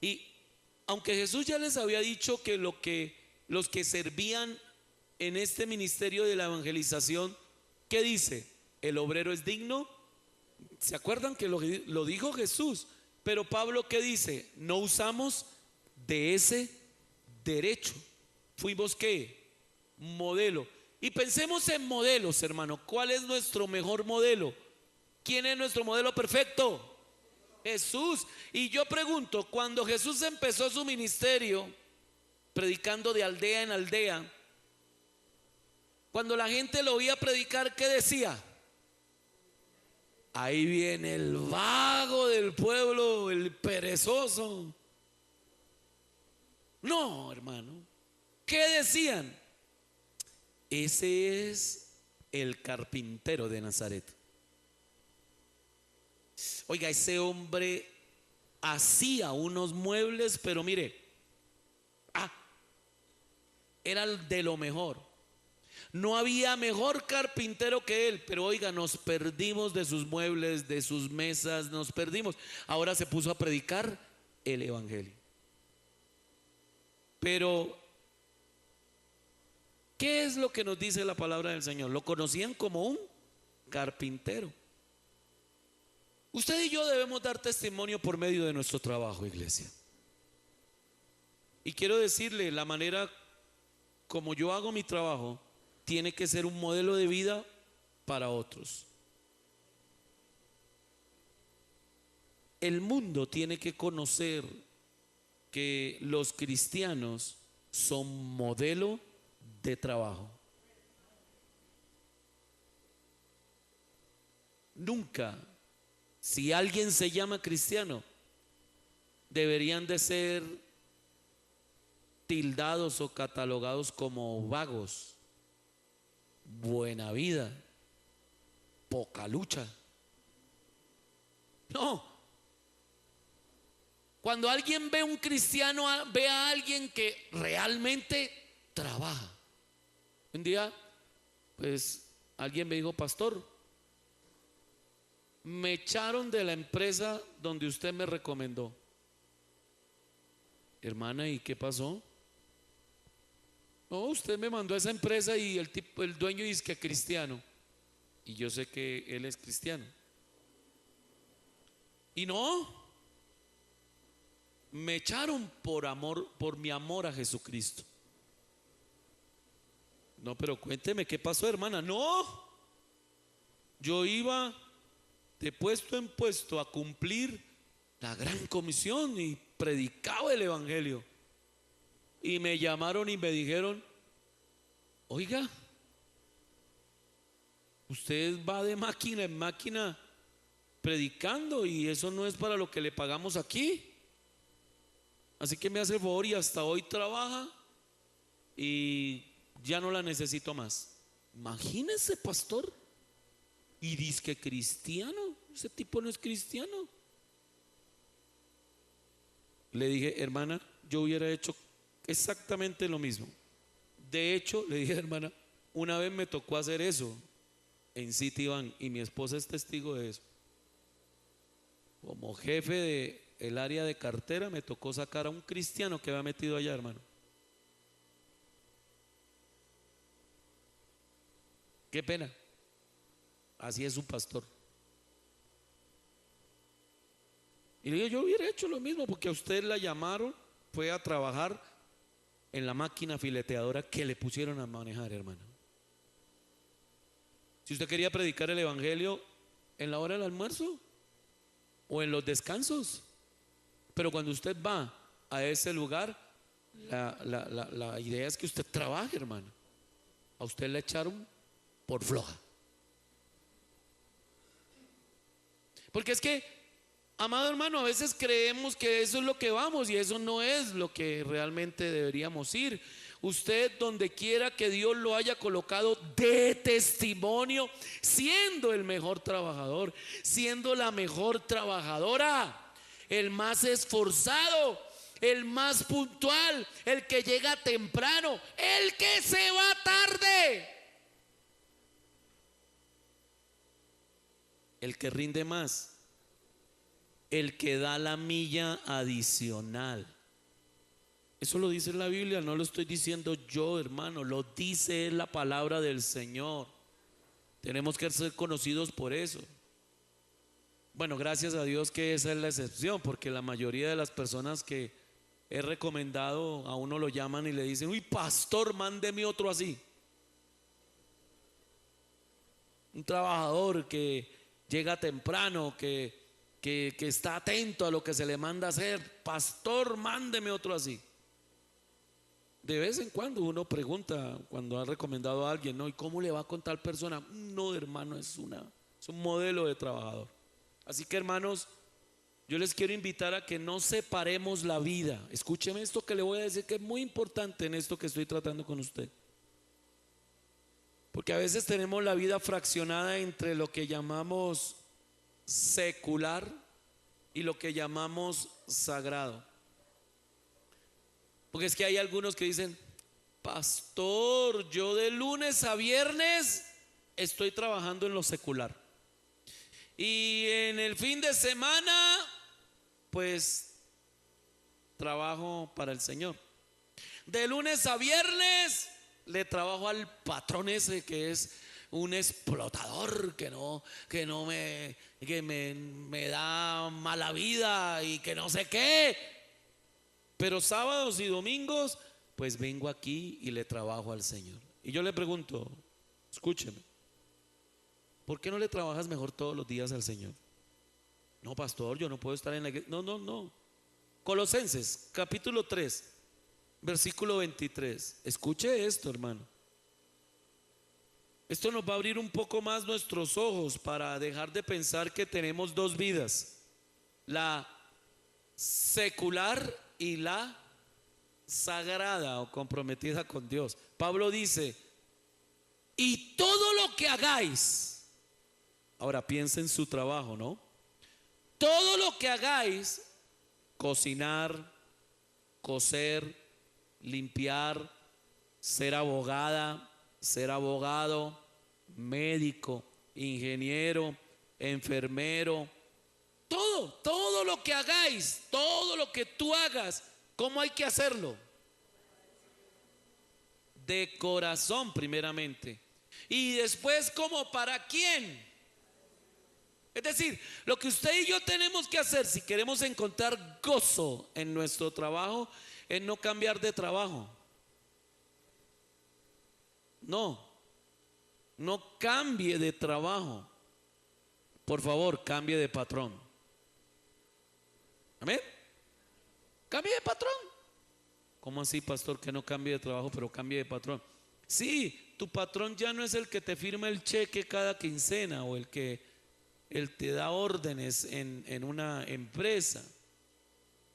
Y aunque Jesús ya les había dicho que los que servían en este ministerio de la evangelización, ¿qué dice? El obrero es digno. ¿Se acuerdan que lo dijo Jesús? Pero Pablo, ¿qué dice? No usamos de ese derecho. Fuimos ¿qué? Modelo. Y pensemos en modelos, hermano. ¿Cuál es nuestro mejor modelo? ¿Quién es nuestro modelo perfecto? Jesús. Y yo pregunto, cuando Jesús empezó su ministerio, predicando de aldea en aldea, cuando la gente lo oía predicar, ¿qué decía? Ahí viene el vago del pueblo, el perezoso. No, hermano. ¿Qué decían? Ese es el carpintero de Nazaret. Oiga, ese hombre hacía unos muebles, pero mire, era de lo mejor. No había mejor carpintero que él, pero oiga, nos perdimos de sus muebles, de sus mesas, nos perdimos. Ahora se puso a predicar el evangelio. Pero, ¿qué es lo que nos dice la palabra del Señor? Lo conocían como un carpintero. Usted y yo debemos dar testimonio por medio de nuestro trabajo, iglesia. Y quiero decirle, la manera como yo hago mi trabajo tiene que ser un modelo de vida para otros. El mundo tiene que conocer que los cristianos son modelo de trabajo. Nunca, si alguien se llama cristiano, deberían de ser tildados o catalogados como vagos, buena vida, poca lucha. No. Cuando alguien ve a un cristiano, ve a alguien que realmente trabaja. Un día, pues, alguien me dijo, pastor, me echaron de la empresa donde usted me recomendó. Hermana, ¿y qué pasó? No, usted me mandó a esa empresa y el dueño dice que es cristiano. Y yo sé que él es cristiano. Y no, me echaron por amor, por mi amor a Jesucristo. No, pero cuénteme qué pasó, hermana. No, yo iba de puesto en puesto a cumplir la gran comisión y predicaba el evangelio. Y me llamaron y me dijeron: oiga, usted va de máquina en máquina predicando y eso no es para lo que le pagamos aquí. Así que me hace el favor, y hasta hoy trabaja y ya no la necesito más. Imagínese, pastor. Y dice que cristiano. Ese tipo no es cristiano. Le dije: hermana, yo hubiera hecho exactamente lo mismo. De hecho, le dije: hermana, una vez me tocó hacer eso en Citibank y mi esposa es testigo de eso. Como jefe del área de cartera, me tocó sacar a un cristiano que había metido allá, hermano. Qué pena. Así es un pastor. Y le digo: yo hubiera hecho lo mismo, porque a usted la llamaron, fue a trabajar en la máquina fileteadora que le pusieron a manejar, hermano. Si usted quería predicar el evangelio en la hora del almuerzo o en los descansos, pero cuando usted va a ese lugar, la idea es que usted trabaje, hermano. A usted le echaron por floja. Porque es que, amado hermano, a veces creemos que eso es lo que vamos y eso no es lo que realmente deberíamos ir. Usted, donde quiera que Dios lo haya colocado, de testimonio, siendo el mejor trabajador, siendo la mejor trabajadora, el más esforzado, el más puntual, el que llega temprano, el que se va tarde, el que rinde más, el que da la milla adicional. Eso lo dice la Biblia, no lo estoy diciendo yo, hermano, lo dice la palabra del Señor. Tenemos que ser conocidos por eso. Bueno, gracias a Dios que esa es la excepción, porque la mayoría de las personas que he recomendado a uno lo llaman y le dicen: uy, pastor, mándeme otro así. Un trabajador que llega temprano, que está atento a lo que se le manda a hacer. Pastor, mándeme otro así. De vez en cuando uno pregunta, cuando ha recomendado a alguien, ¿no? ¿Y cómo le va con tal persona? No, hermano, es un modelo de trabajador. Así que, hermanos, yo les quiero invitar a que no separemos la vida. Escúcheme esto que le voy a decir, que es muy importante en esto que estoy tratando con usted. Porque a veces tenemos la vida fraccionada entre lo que llamamos secular y lo que llamamos sagrado. Porque es que hay algunos que dicen: pastor, yo de lunes a viernes estoy trabajando en lo secular, y en el fin de semana pues trabajo para el Señor. De lunes a viernes le trabajo al patrón ese que es un explotador, que me da mala vida y que no sé qué. Pero sábados y domingos pues vengo aquí y le trabajo al Señor. Y yo le pregunto, escúcheme, ¿por qué no le trabajas mejor todos los días al Señor? No, pastor, yo no puedo estar en la iglesia. No. Colosenses capítulo 3 versículo 23. Escuche esto, hermano. Esto nos va a abrir un poco más nuestros ojos para dejar de pensar que tenemos dos vidas: la secular y la sagrada o comprometida con Dios. Pablo dice: y todo lo que hagáis. Ahora piensa en su trabajo, ¿no? Todo lo que hagáis: cocinar, coser, limpiar, ser abogada, ser abogado, médico, ingeniero, enfermero, todo lo que hagáis, todo lo que tú hagas, ¿cómo hay que hacerlo? De corazón primeramente, y después, ¿cómo? ¿Para quién? Es decir, lo que usted y yo tenemos que hacer si queremos encontrar gozo en nuestro trabajo es no cambiar de trabajo. No cambie de trabajo. Por favor, cambie de patrón. Amén. Cambie de patrón. ¿Cómo así, pastor, que no cambie de trabajo, pero cambie de patrón? Sí, tu patrón ya no es el que te firma el cheque cada quincena o el que él te da órdenes en una empresa.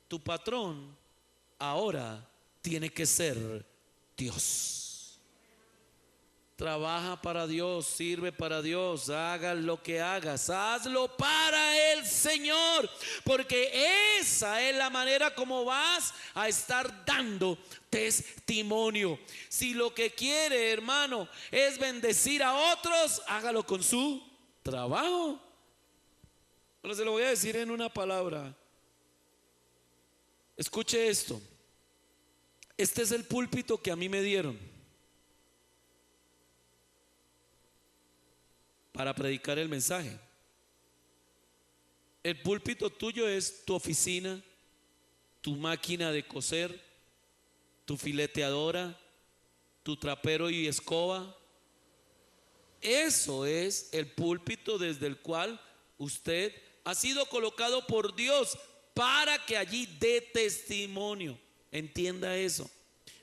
Tu patrón ahora tiene que ser Dios. Trabaja para Dios, sirve para Dios, hagas lo que hagas, hazlo para el Señor, porque esa es la manera como vas a estar dando testimonio. Si lo que quiere, hermano, es bendecir a otros, hágalo con su trabajo. Pero se lo voy a decir en una palabra. Escuche esto. Este es el púlpito que a mí me dieron para predicar el mensaje. El púlpito tuyo es tu oficina, tu máquina de coser, tu fileteadora, tu trapero y escoba. Eso es el púlpito desde el cual usted ha sido colocado por Dios para que allí dé testimonio. Entienda eso.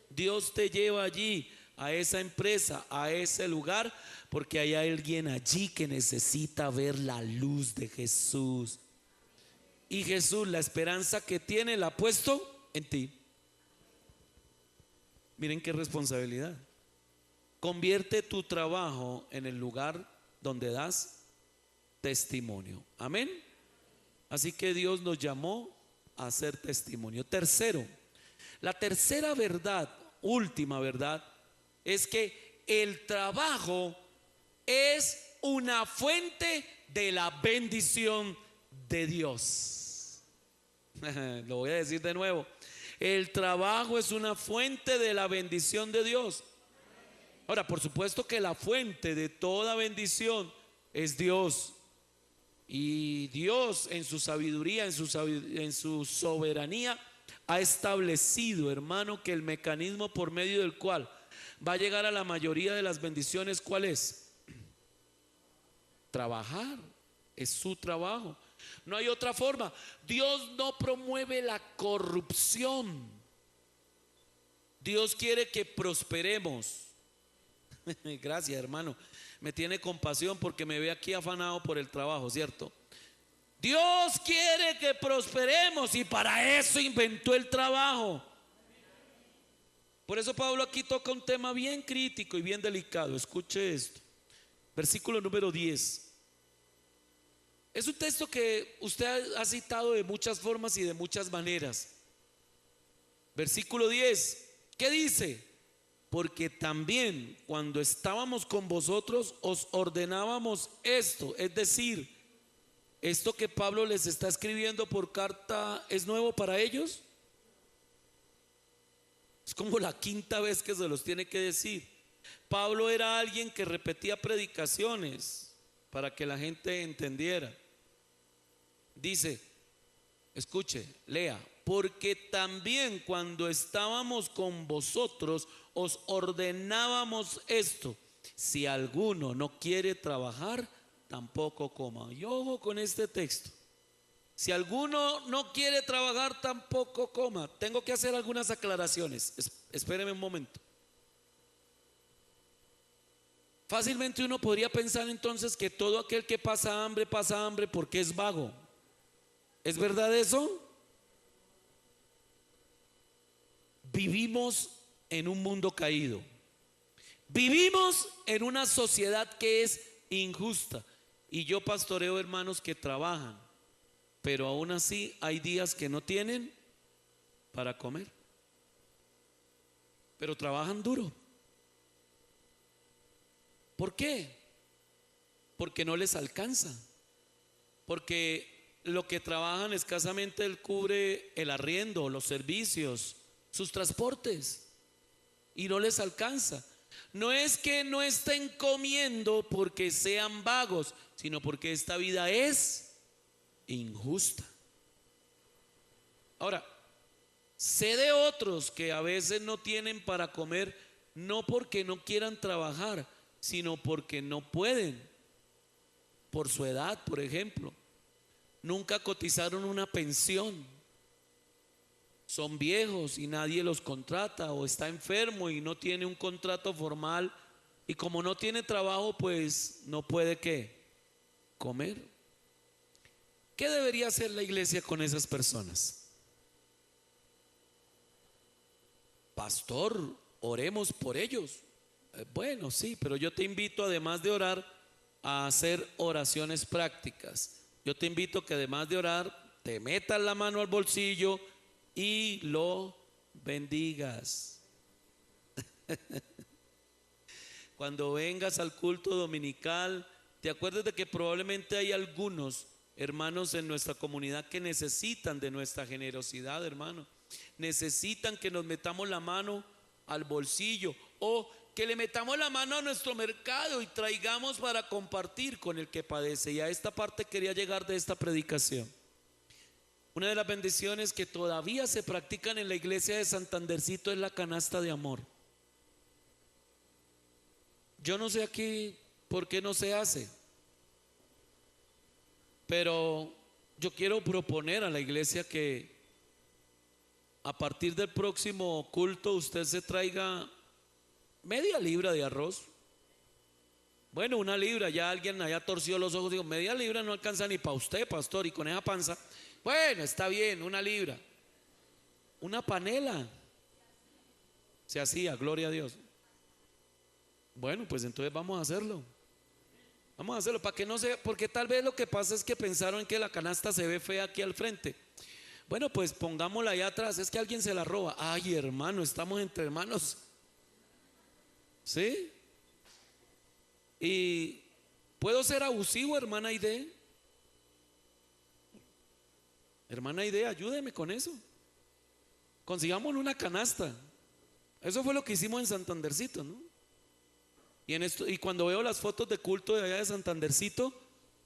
Dios te lleva allí, a esa empresa, a ese lugar, porque hay alguien allí que necesita ver la luz de Jesús. Y Jesús, la esperanza que tiene, la ha puesto en ti. Miren qué responsabilidad. Convierte tu trabajo en el lugar donde das testimonio. Amén. Así que Dios nos llamó a hacer testimonio. Tercero, la tercera verdad, última verdad, es que el trabajo es una fuente de la bendición de Dios. Lo voy a decir de nuevo. El trabajo es una fuente de la bendición de Dios. Ahora, por supuesto que la fuente de toda bendición es Dios. Y Dios en su sabiduría, en su soberanía, ha establecido, hermano, que el mecanismo por medio del cual va a llegar a la mayoría de las bendiciones, ¿cuál es? Trabajar. Es su trabajo. No hay otra forma. Dios no promueve la corrupción. Dios quiere que prosperemos. Gracias, hermano. Me tiene compasión porque me ve aquí afanado por el trabajo, ¿cierto? Dios quiere que prosperemos y para eso inventó el trabajo. Por eso Pablo aquí toca un tema bien crítico y bien delicado. Escuche esto. Versículo número 10. Es un texto que usted ha citado de muchas formas y de muchas maneras. Versículo 10. ¿Qué dice? Porque también cuando estábamos con vosotros os ordenábamos esto. Es decir, esto que Pablo les está escribiendo por carta, ¿es nuevo para ellos? Es como la quinta vez que se los tiene que decir. Pablo era alguien que repetía predicaciones para que la gente entendiera. Dice, escuche, lea. Porque también cuando estábamos con vosotros os ordenábamos esto: si alguno no quiere trabajar, tampoco coma. Y ojo con este texto. Si alguno no quiere trabajar, tampoco coma. Tengo que hacer algunas aclaraciones. Espéreme un momento. Fácilmente uno podría pensar entonces que todo aquel que pasa hambre porque es vago. ¿Es verdad eso? Vivimos en un mundo caído. Vivimos en una sociedad que es injusta. Y yo pastoreo hermanos que trabajan, pero aún así hay días que no tienen para comer. Pero trabajan duro. ¿Por qué? Porque no les alcanza. Porque lo que trabajan escasamente cubre el arriendo, los servicios, sus transportes, y no les alcanza. No es que no estén comiendo porque sean vagos, sino porque esta vida es injusta. Ahora, sé de otros que a veces no tienen para comer, no porque no quieran trabajar, sino porque no pueden. por su edad, por ejemplo. Nunca cotizaron una pensión. Son viejos y nadie los contrata, o está enfermo y no tiene un contrato formal, y como no tiene trabajo, pues no puede ¿qué? Comer. ¿Qué debería hacer la iglesia con esas personas? Pastor, oremos por ellos. Bueno, sí, pero yo te invito, además de orar, a hacer oraciones prácticas. Yo te invito que además de orar, te metas la mano al bolsillo y lo bendigas. Cuando vengas al culto dominical, te acuerdes de que probablemente hay algunos hermanos en nuestra comunidad que necesitan de nuestra generosidad, hermano. Necesitan que nos metamos la mano al bolsillo, o que le metamos la mano a nuestro mercado y traigamos para compartir con el que padece. Y a esta parte quería llegar de esta predicación. Una de las bendiciones que todavía se practican en la iglesia de Santandercito es la canasta de amor. Yo no sé aquí por qué no se hace, pero yo quiero proponer a la iglesia que a partir del próximo culto usted se traiga media libra de arroz. Bueno, una libra, ya alguien allá torció los ojos, digo, media libra no alcanza ni para usted, pastor, y con esa panza. Bueno, está bien, una libra. Una panela. Se hacía, gloria a Dios. Bueno, pues entonces vamos a hacerlo. Vamos a hacerlo para que no se, porque tal vez lo que pasa es que pensaron que la canasta se ve fea aquí al frente. Bueno, pues pongámosla allá atrás, es que alguien se la roba. Ay, hermano, estamos entre hermanos. ¿Sí? Y puedo ser abusivo, hermana Aide. Hermana Aide, ayúdeme con eso. Consigamos una canasta. Eso fue lo que hicimos en Santandercito, ¿no? Y cuando veo las fotos de culto de allá de Santandercito,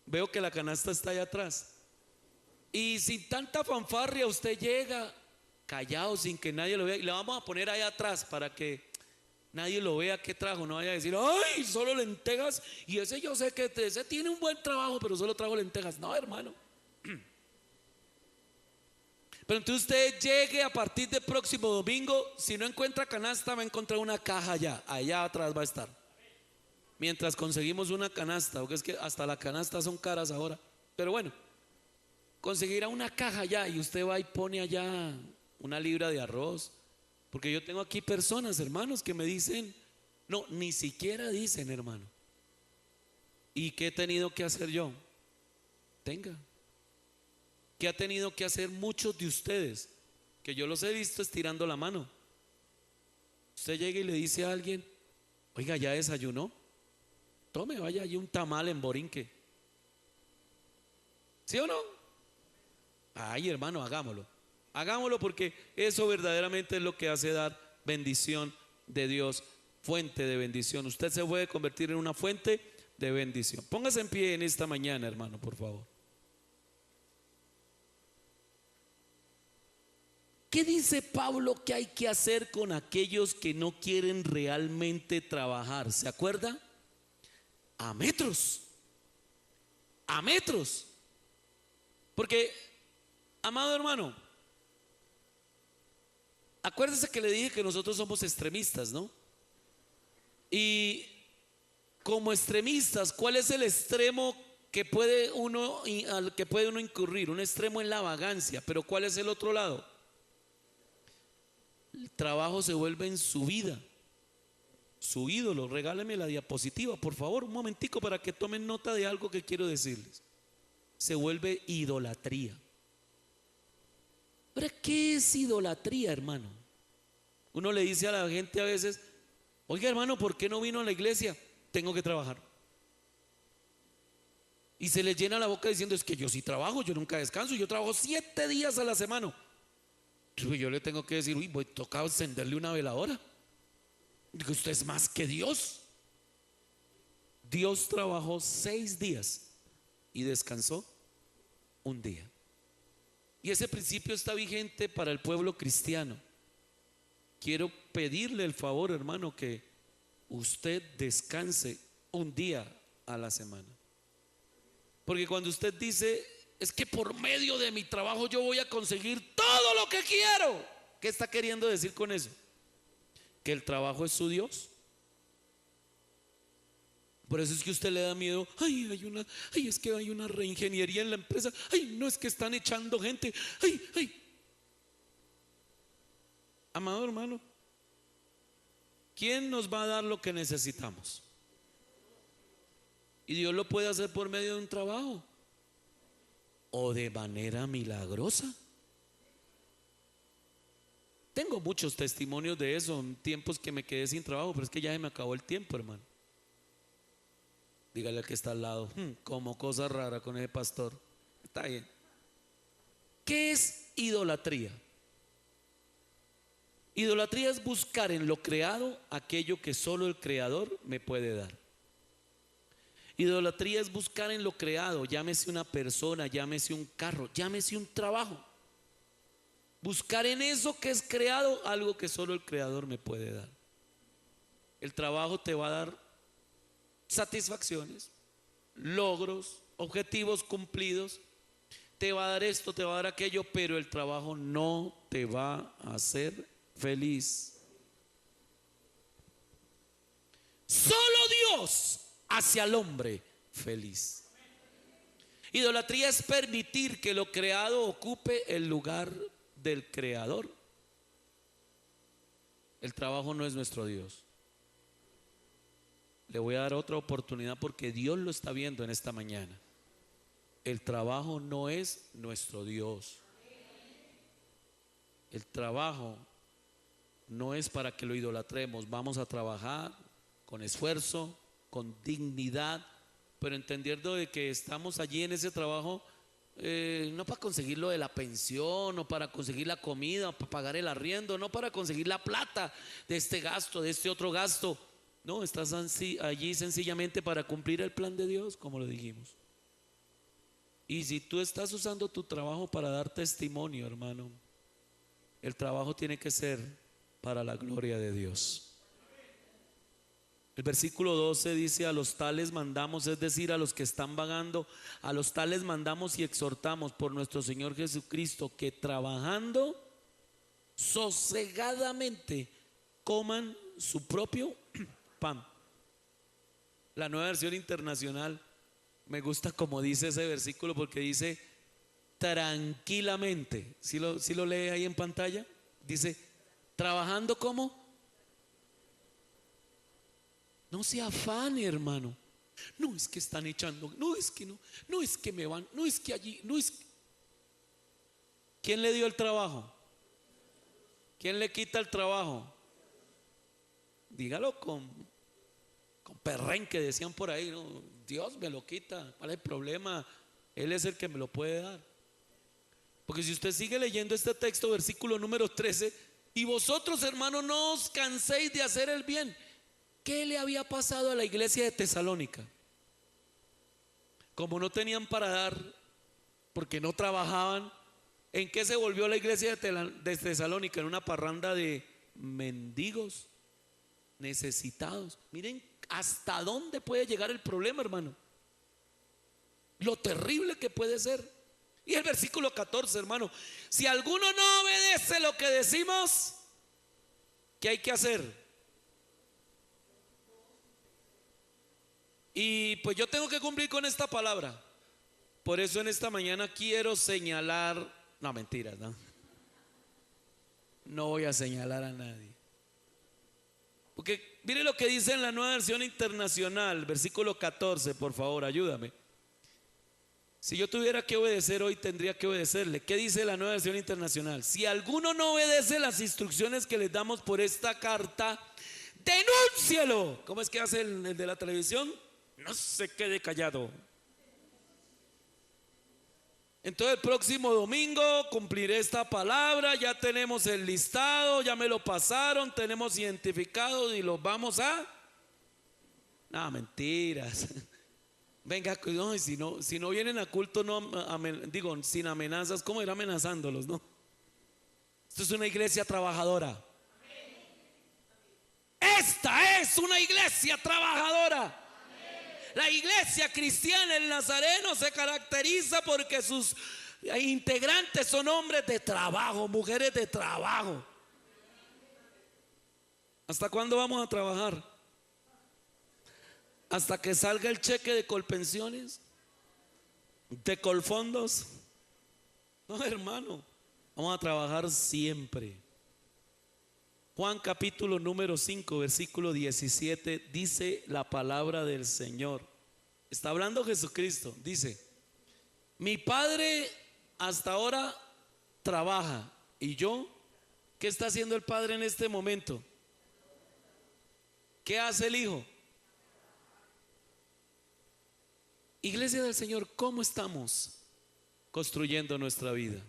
veo que la canasta está allá atrás. Y sin tanta fanfarria usted llega callado sin que nadie lo vea, y la vamos a poner allá atrás para que nadie lo vea que trajo. No vaya a decir, ay, solo lentejas, y ese yo sé que ese tiene un buen trabajo, pero solo trajo lentejas. No, hermano. Pero entonces usted llegue a partir del próximo domingo, si no encuentra canasta, va a encontrar una caja allá atrás va a estar. Mientras conseguimos una canasta, porque es que hasta la canasta son caras ahora. Pero bueno, conseguirá una caja allá y usted va y pone allá una libra de arroz. Porque yo tengo aquí personas, hermanos, que me dicen, no, ni siquiera dicen, hermano. ¿Y qué he tenido que hacer yo? Tenga. ¿Qué ha tenido que hacer muchos de ustedes? Que yo los he visto estirando la mano. Usted llega y le dice a alguien, oiga, ¿ya desayunó? Tome, vaya allí un tamal en Borinque. ¿Sí o no? Ay, hermano, hagámoslo. Hagámoslo, porque eso verdaderamente es lo que hace dar bendición de Dios, fuente de bendición. Usted se puede convertir en una fuente de bendición. Póngase en pie en esta mañana, hermano, por favor. ¿Qué dice Pablo que hay que hacer con aquellos que no quieren realmente trabajar? ¿Se acuerda? A metros. A metros. Porque, amado hermano, acuérdese que le dije que nosotros somos extremistas, ¿no? Y como extremistas, ¿cuál es el extremo que al que puede uno incurrir? Un extremo es la vagancia, pero ¿cuál es el otro lado? El trabajo se vuelve en su vida, su ídolo. Regáleme la diapositiva, por favor, un momentico, para que tomen nota de algo que quiero decirles. Se vuelve idolatría. Ahora, ¿qué es idolatría, hermano? Uno le dice a la gente a veces, oiga, hermano, ¿por qué no vino a la iglesia? Tengo que trabajar. Y se les llena la boca diciendo, es que yo sí trabajo, yo nunca descanso, yo trabajo 7 días a la semana. Yo le tengo que decir, uy, voy a tocar encenderle una veladora. Digo, usted es más que Dios. Dios trabajó 6 días y descansó un día. Y ese principio está vigente para el pueblo cristiano. Quiero pedirle el favor, hermano, que usted descanse un día a la semana. Porque cuando usted dice, es que por medio de mi trabajo yo voy a conseguir todo lo que quiero, ¿qué está queriendo decir con eso? Que el trabajo es su Dios. Por eso es que a usted le da miedo. Es que hay una reingeniería en la empresa. No, es que están echando gente. Amado hermano, ¿quién nos va a dar lo que necesitamos? Y Dios lo puede hacer por medio de un trabajo o de manera milagrosa. Tengo muchos testimonios de eso en tiempos que me quedé sin trabajo, pero es que ya se me acabó el tiempo, hermano. Dígale al que está al lado, como cosa rara con ese pastor. Está bien. ¿Qué es idolatría? Idolatría es buscar en lo creado aquello que solo el Creador me puede dar. Idolatría es buscar en lo creado, llámese una persona, llámese un carro, llámese un trabajo. Buscar en eso que es creado algo que solo el Creador me puede dar. El trabajo te va a dar satisfacciones, logros, objetivos cumplidos. Te va a dar esto, te va a dar aquello, pero el trabajo no te va a hacer feliz. Solo Dios hace al hombre feliz. Idolatría es permitir que lo creado ocupe el lugar del Creador. El trabajo no es nuestro Dios. Le voy a dar otra oportunidad porque Dios lo está viendo en esta mañana. El trabajo no es nuestro Dios. El trabajo no es para que lo idolatremos. Vamos a trabajar con esfuerzo, con dignidad, pero entendiendo de que estamos allí en ese trabajo no para conseguir lo de la pensión, no para conseguir la comida, para pagar el arriendo, no para conseguir la plata de este gasto, de este otro gasto. No, estás allí sencillamente para cumplir el plan de Dios, como lo dijimos. Y si tú estás usando tu trabajo para dar testimonio, hermano, el trabajo tiene que ser para la gloria de Dios. El versículo 12 dice: a los tales mandamos, es decir, a los que están vagando, a los tales mandamos y exhortamos por nuestro Señor Jesucristo, que trabajando sosegadamente coman su propio pan. La Nueva Versión Internacional me gusta como dice ese versículo, porque dice tranquilamente. ¿Sí lo lee ahí en pantalla? Dice trabajando como. No se afane, hermano. No es que están echando, no es que no, no es que me van, no es que allí, no es que... ¿Quién le dio el trabajo? ¿Quién le quita el trabajo? Dígalo con perrenque, decían por ahí, ¿no? Dios me lo quita, ¿cuál es el problema? Él es el que me lo puede dar. Porque si usted sigue leyendo este texto, versículo número 13, y vosotros, hermanos, no os canséis de hacer el bien. ¿Qué le había pasado a la iglesia de Tesalónica? Como no tenían para dar, porque no trabajaban, ¿en qué se volvió la iglesia de Tesalónica? En una parranda de mendigos, necesitados. Miren hasta dónde puede llegar el problema, hermano. Lo terrible que puede ser. Y el versículo 14, hermano: si alguno no obedece lo que decimos, ¿qué hay que hacer? Y pues yo tengo que cumplir con esta palabra. Por eso en esta mañana quiero señalar, no, mentiras, no voy a señalar a nadie. Porque mire lo que dice en la Nueva Versión Internacional, versículo 14, por favor, ayúdame. Si yo tuviera que obedecer hoy, tendría que obedecerle. ¿Qué dice la Nueva Versión Internacional? Si alguno no obedece las instrucciones que les damos por esta carta, denúncielo. ¿Cómo es que hace el de la televisión? No se quede callado. Entonces el próximo domingo cumpliré esta palabra. Ya tenemos el listado, ya me lo pasaron, tenemos identificado y los vamos a... No, mentiras. Venga, no, si no vienen a culto, no, digo, sin amenazas, ¿cómo ir amenazándolos, no? Esto es una iglesia trabajadora. Esta es una iglesia trabajadora. La iglesia cristiana, el Nazareno, se caracteriza porque sus integrantes son hombres de trabajo, mujeres de trabajo. ¿Hasta cuándo vamos a trabajar? ¿Hasta que salga el cheque de Colpensiones? ¿De Colfondos? No, hermano, vamos a trabajar siempre. Juan capítulo número 5, versículo 17, dice la palabra del Señor. Está hablando Jesucristo, dice: mi Padre hasta ahora trabaja, y yo, ¿qué está haciendo el Padre en este momento? ¿Qué hace el Hijo? Iglesia del Señor, ¿cómo estamos construyendo nuestra vida?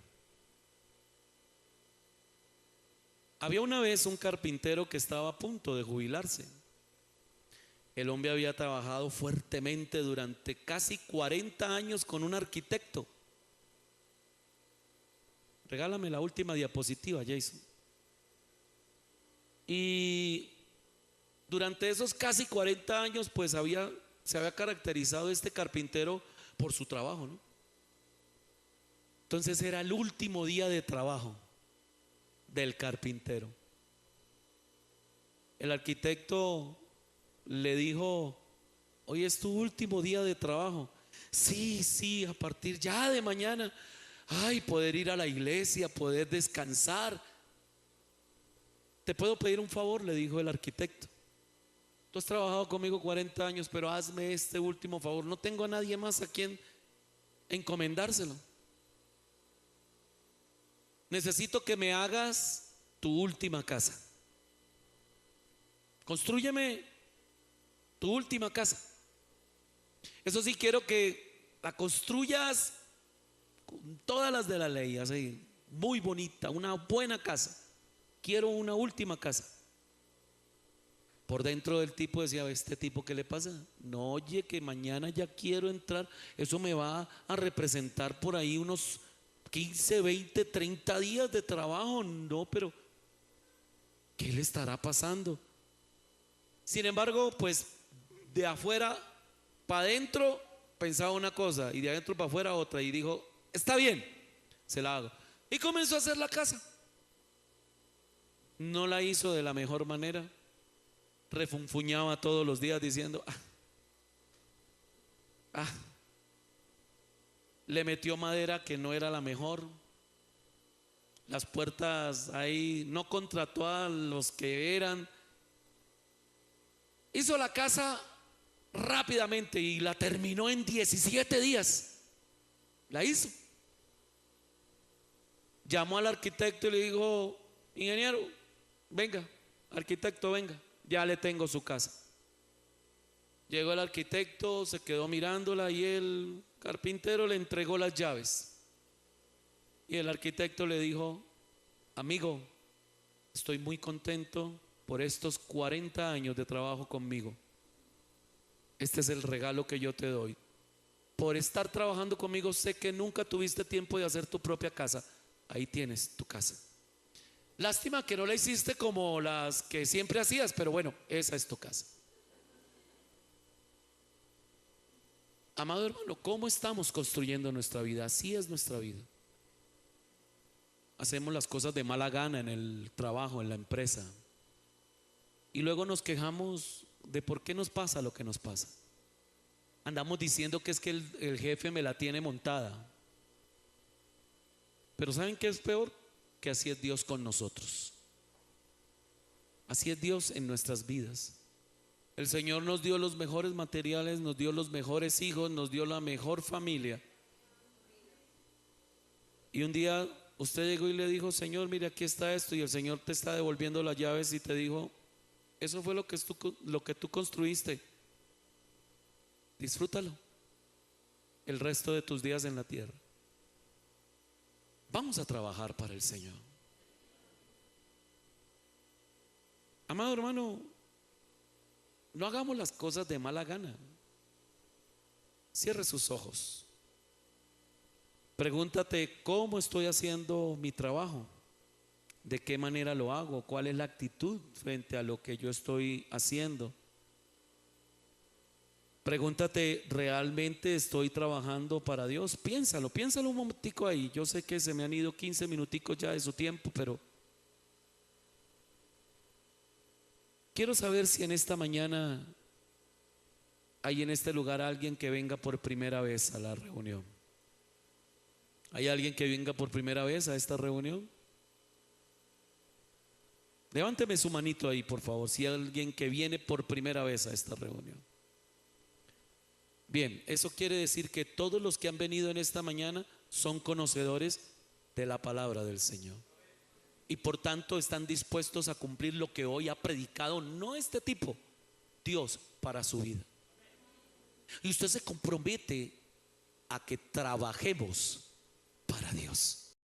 Había una vez un carpintero que estaba a punto de jubilarse. El hombre había trabajado fuertemente durante casi 40 años con un arquitecto. Regálame la última diapositiva, Jason. Y durante esos casi 40 años, pues se había caracterizado este carpintero por su trabajo, ¿no? Entonces era el último día de trabajo del carpintero. El arquitecto le dijo: hoy es tu último día de trabajo. Sí, a partir ya de mañana, poder ir a la iglesia, poder descansar. ¿Te puedo pedir un favor?, le dijo el arquitecto. Tú has trabajado conmigo 40 años, pero hazme este último favor. No tengo a nadie más a quien encomendárselo. Necesito que me hagas tu última casa. Constrúyeme tu última casa. Eso sí, quiero que la construyas con todas las de la ley, así, muy bonita, una buena casa. Quiero una última casa. Por dentro del tipo decía: ¿este tipo qué le pasa? No, oye, que mañana ya quiero entrar. Eso me va a representar por ahí unos 15, 20, 30 días de trabajo. No, pero ¿qué le estará pasando? Sin embargo, pues de afuera para adentro pensaba una cosa y de adentro para afuera otra, y dijo: está bien, se la hago. Y comenzó a hacer la casa. No la hizo de la mejor manera. Refunfuñaba todos los días diciendo: le metió madera que no era la mejor. Las puertas ahí, no contrató a los que eran. Hizo la casa rápidamente y la terminó en 17 días. La hizo. Llamó al arquitecto y le dijo: ingeniero, venga, arquitecto, venga, ya le tengo su casa. Llegó el arquitecto, se quedó mirándola y el carpintero le entregó las llaves. Y el arquitecto le dijo: amigo, estoy muy contento por estos 40 años de trabajo conmigo. Este es el regalo que yo te doy. Por estar trabajando conmigo, sé que nunca tuviste tiempo de hacer tu propia casa. Ahí tienes tu casa. Lástima que no la hiciste como las que siempre hacías, pero bueno, esa es tu casa. Amado hermano, ¿cómo estamos construyendo nuestra vida? Así es nuestra vida. Hacemos las cosas de mala gana en el trabajo, en la empresa, y luego nos quejamos de por qué nos pasa lo que nos pasa. Andamos diciendo que es que el jefe me la tiene montada. Pero ¿saben qué es peor? Que así es Dios con nosotros. Así es Dios en nuestras vidas. El Señor nos dio los mejores materiales, nos dio los mejores hijos, nos dio la mejor familia. Y un día usted llegó y le dijo: Señor, mire, aquí está esto, y el Señor te está devolviendo las llaves y te dijo: eso fue lo que tú construiste. Disfrútalo el resto de tus días en la tierra. Vamos a trabajar para el Señor. Amado hermano, no hagamos las cosas de mala gana. Cierre sus ojos. Pregúntate: ¿cómo estoy haciendo mi trabajo? ¿De qué manera lo hago? ¿Cuál es la actitud frente a lo que yo estoy haciendo? Pregúntate, ¿realmente estoy trabajando para Dios? Piénsalo un momentico ahí. Yo sé que se me han ido 15 minuticos ya de su tiempo, pero quiero saber si en esta mañana hay en este lugar alguien que venga por primera vez a la reunión. ¿Hay alguien que venga por primera vez a esta reunión? Levánteme su manito ahí, por favor, si hay alguien que viene por primera vez a esta reunión. Bien, eso quiere decir que todos los que han venido en esta mañana son conocedores de la palabra del Señor y por tanto están dispuestos a cumplir lo que hoy ha predicado, no este tipo, Dios para su vida. Y usted se compromete a que trabajemos para Dios.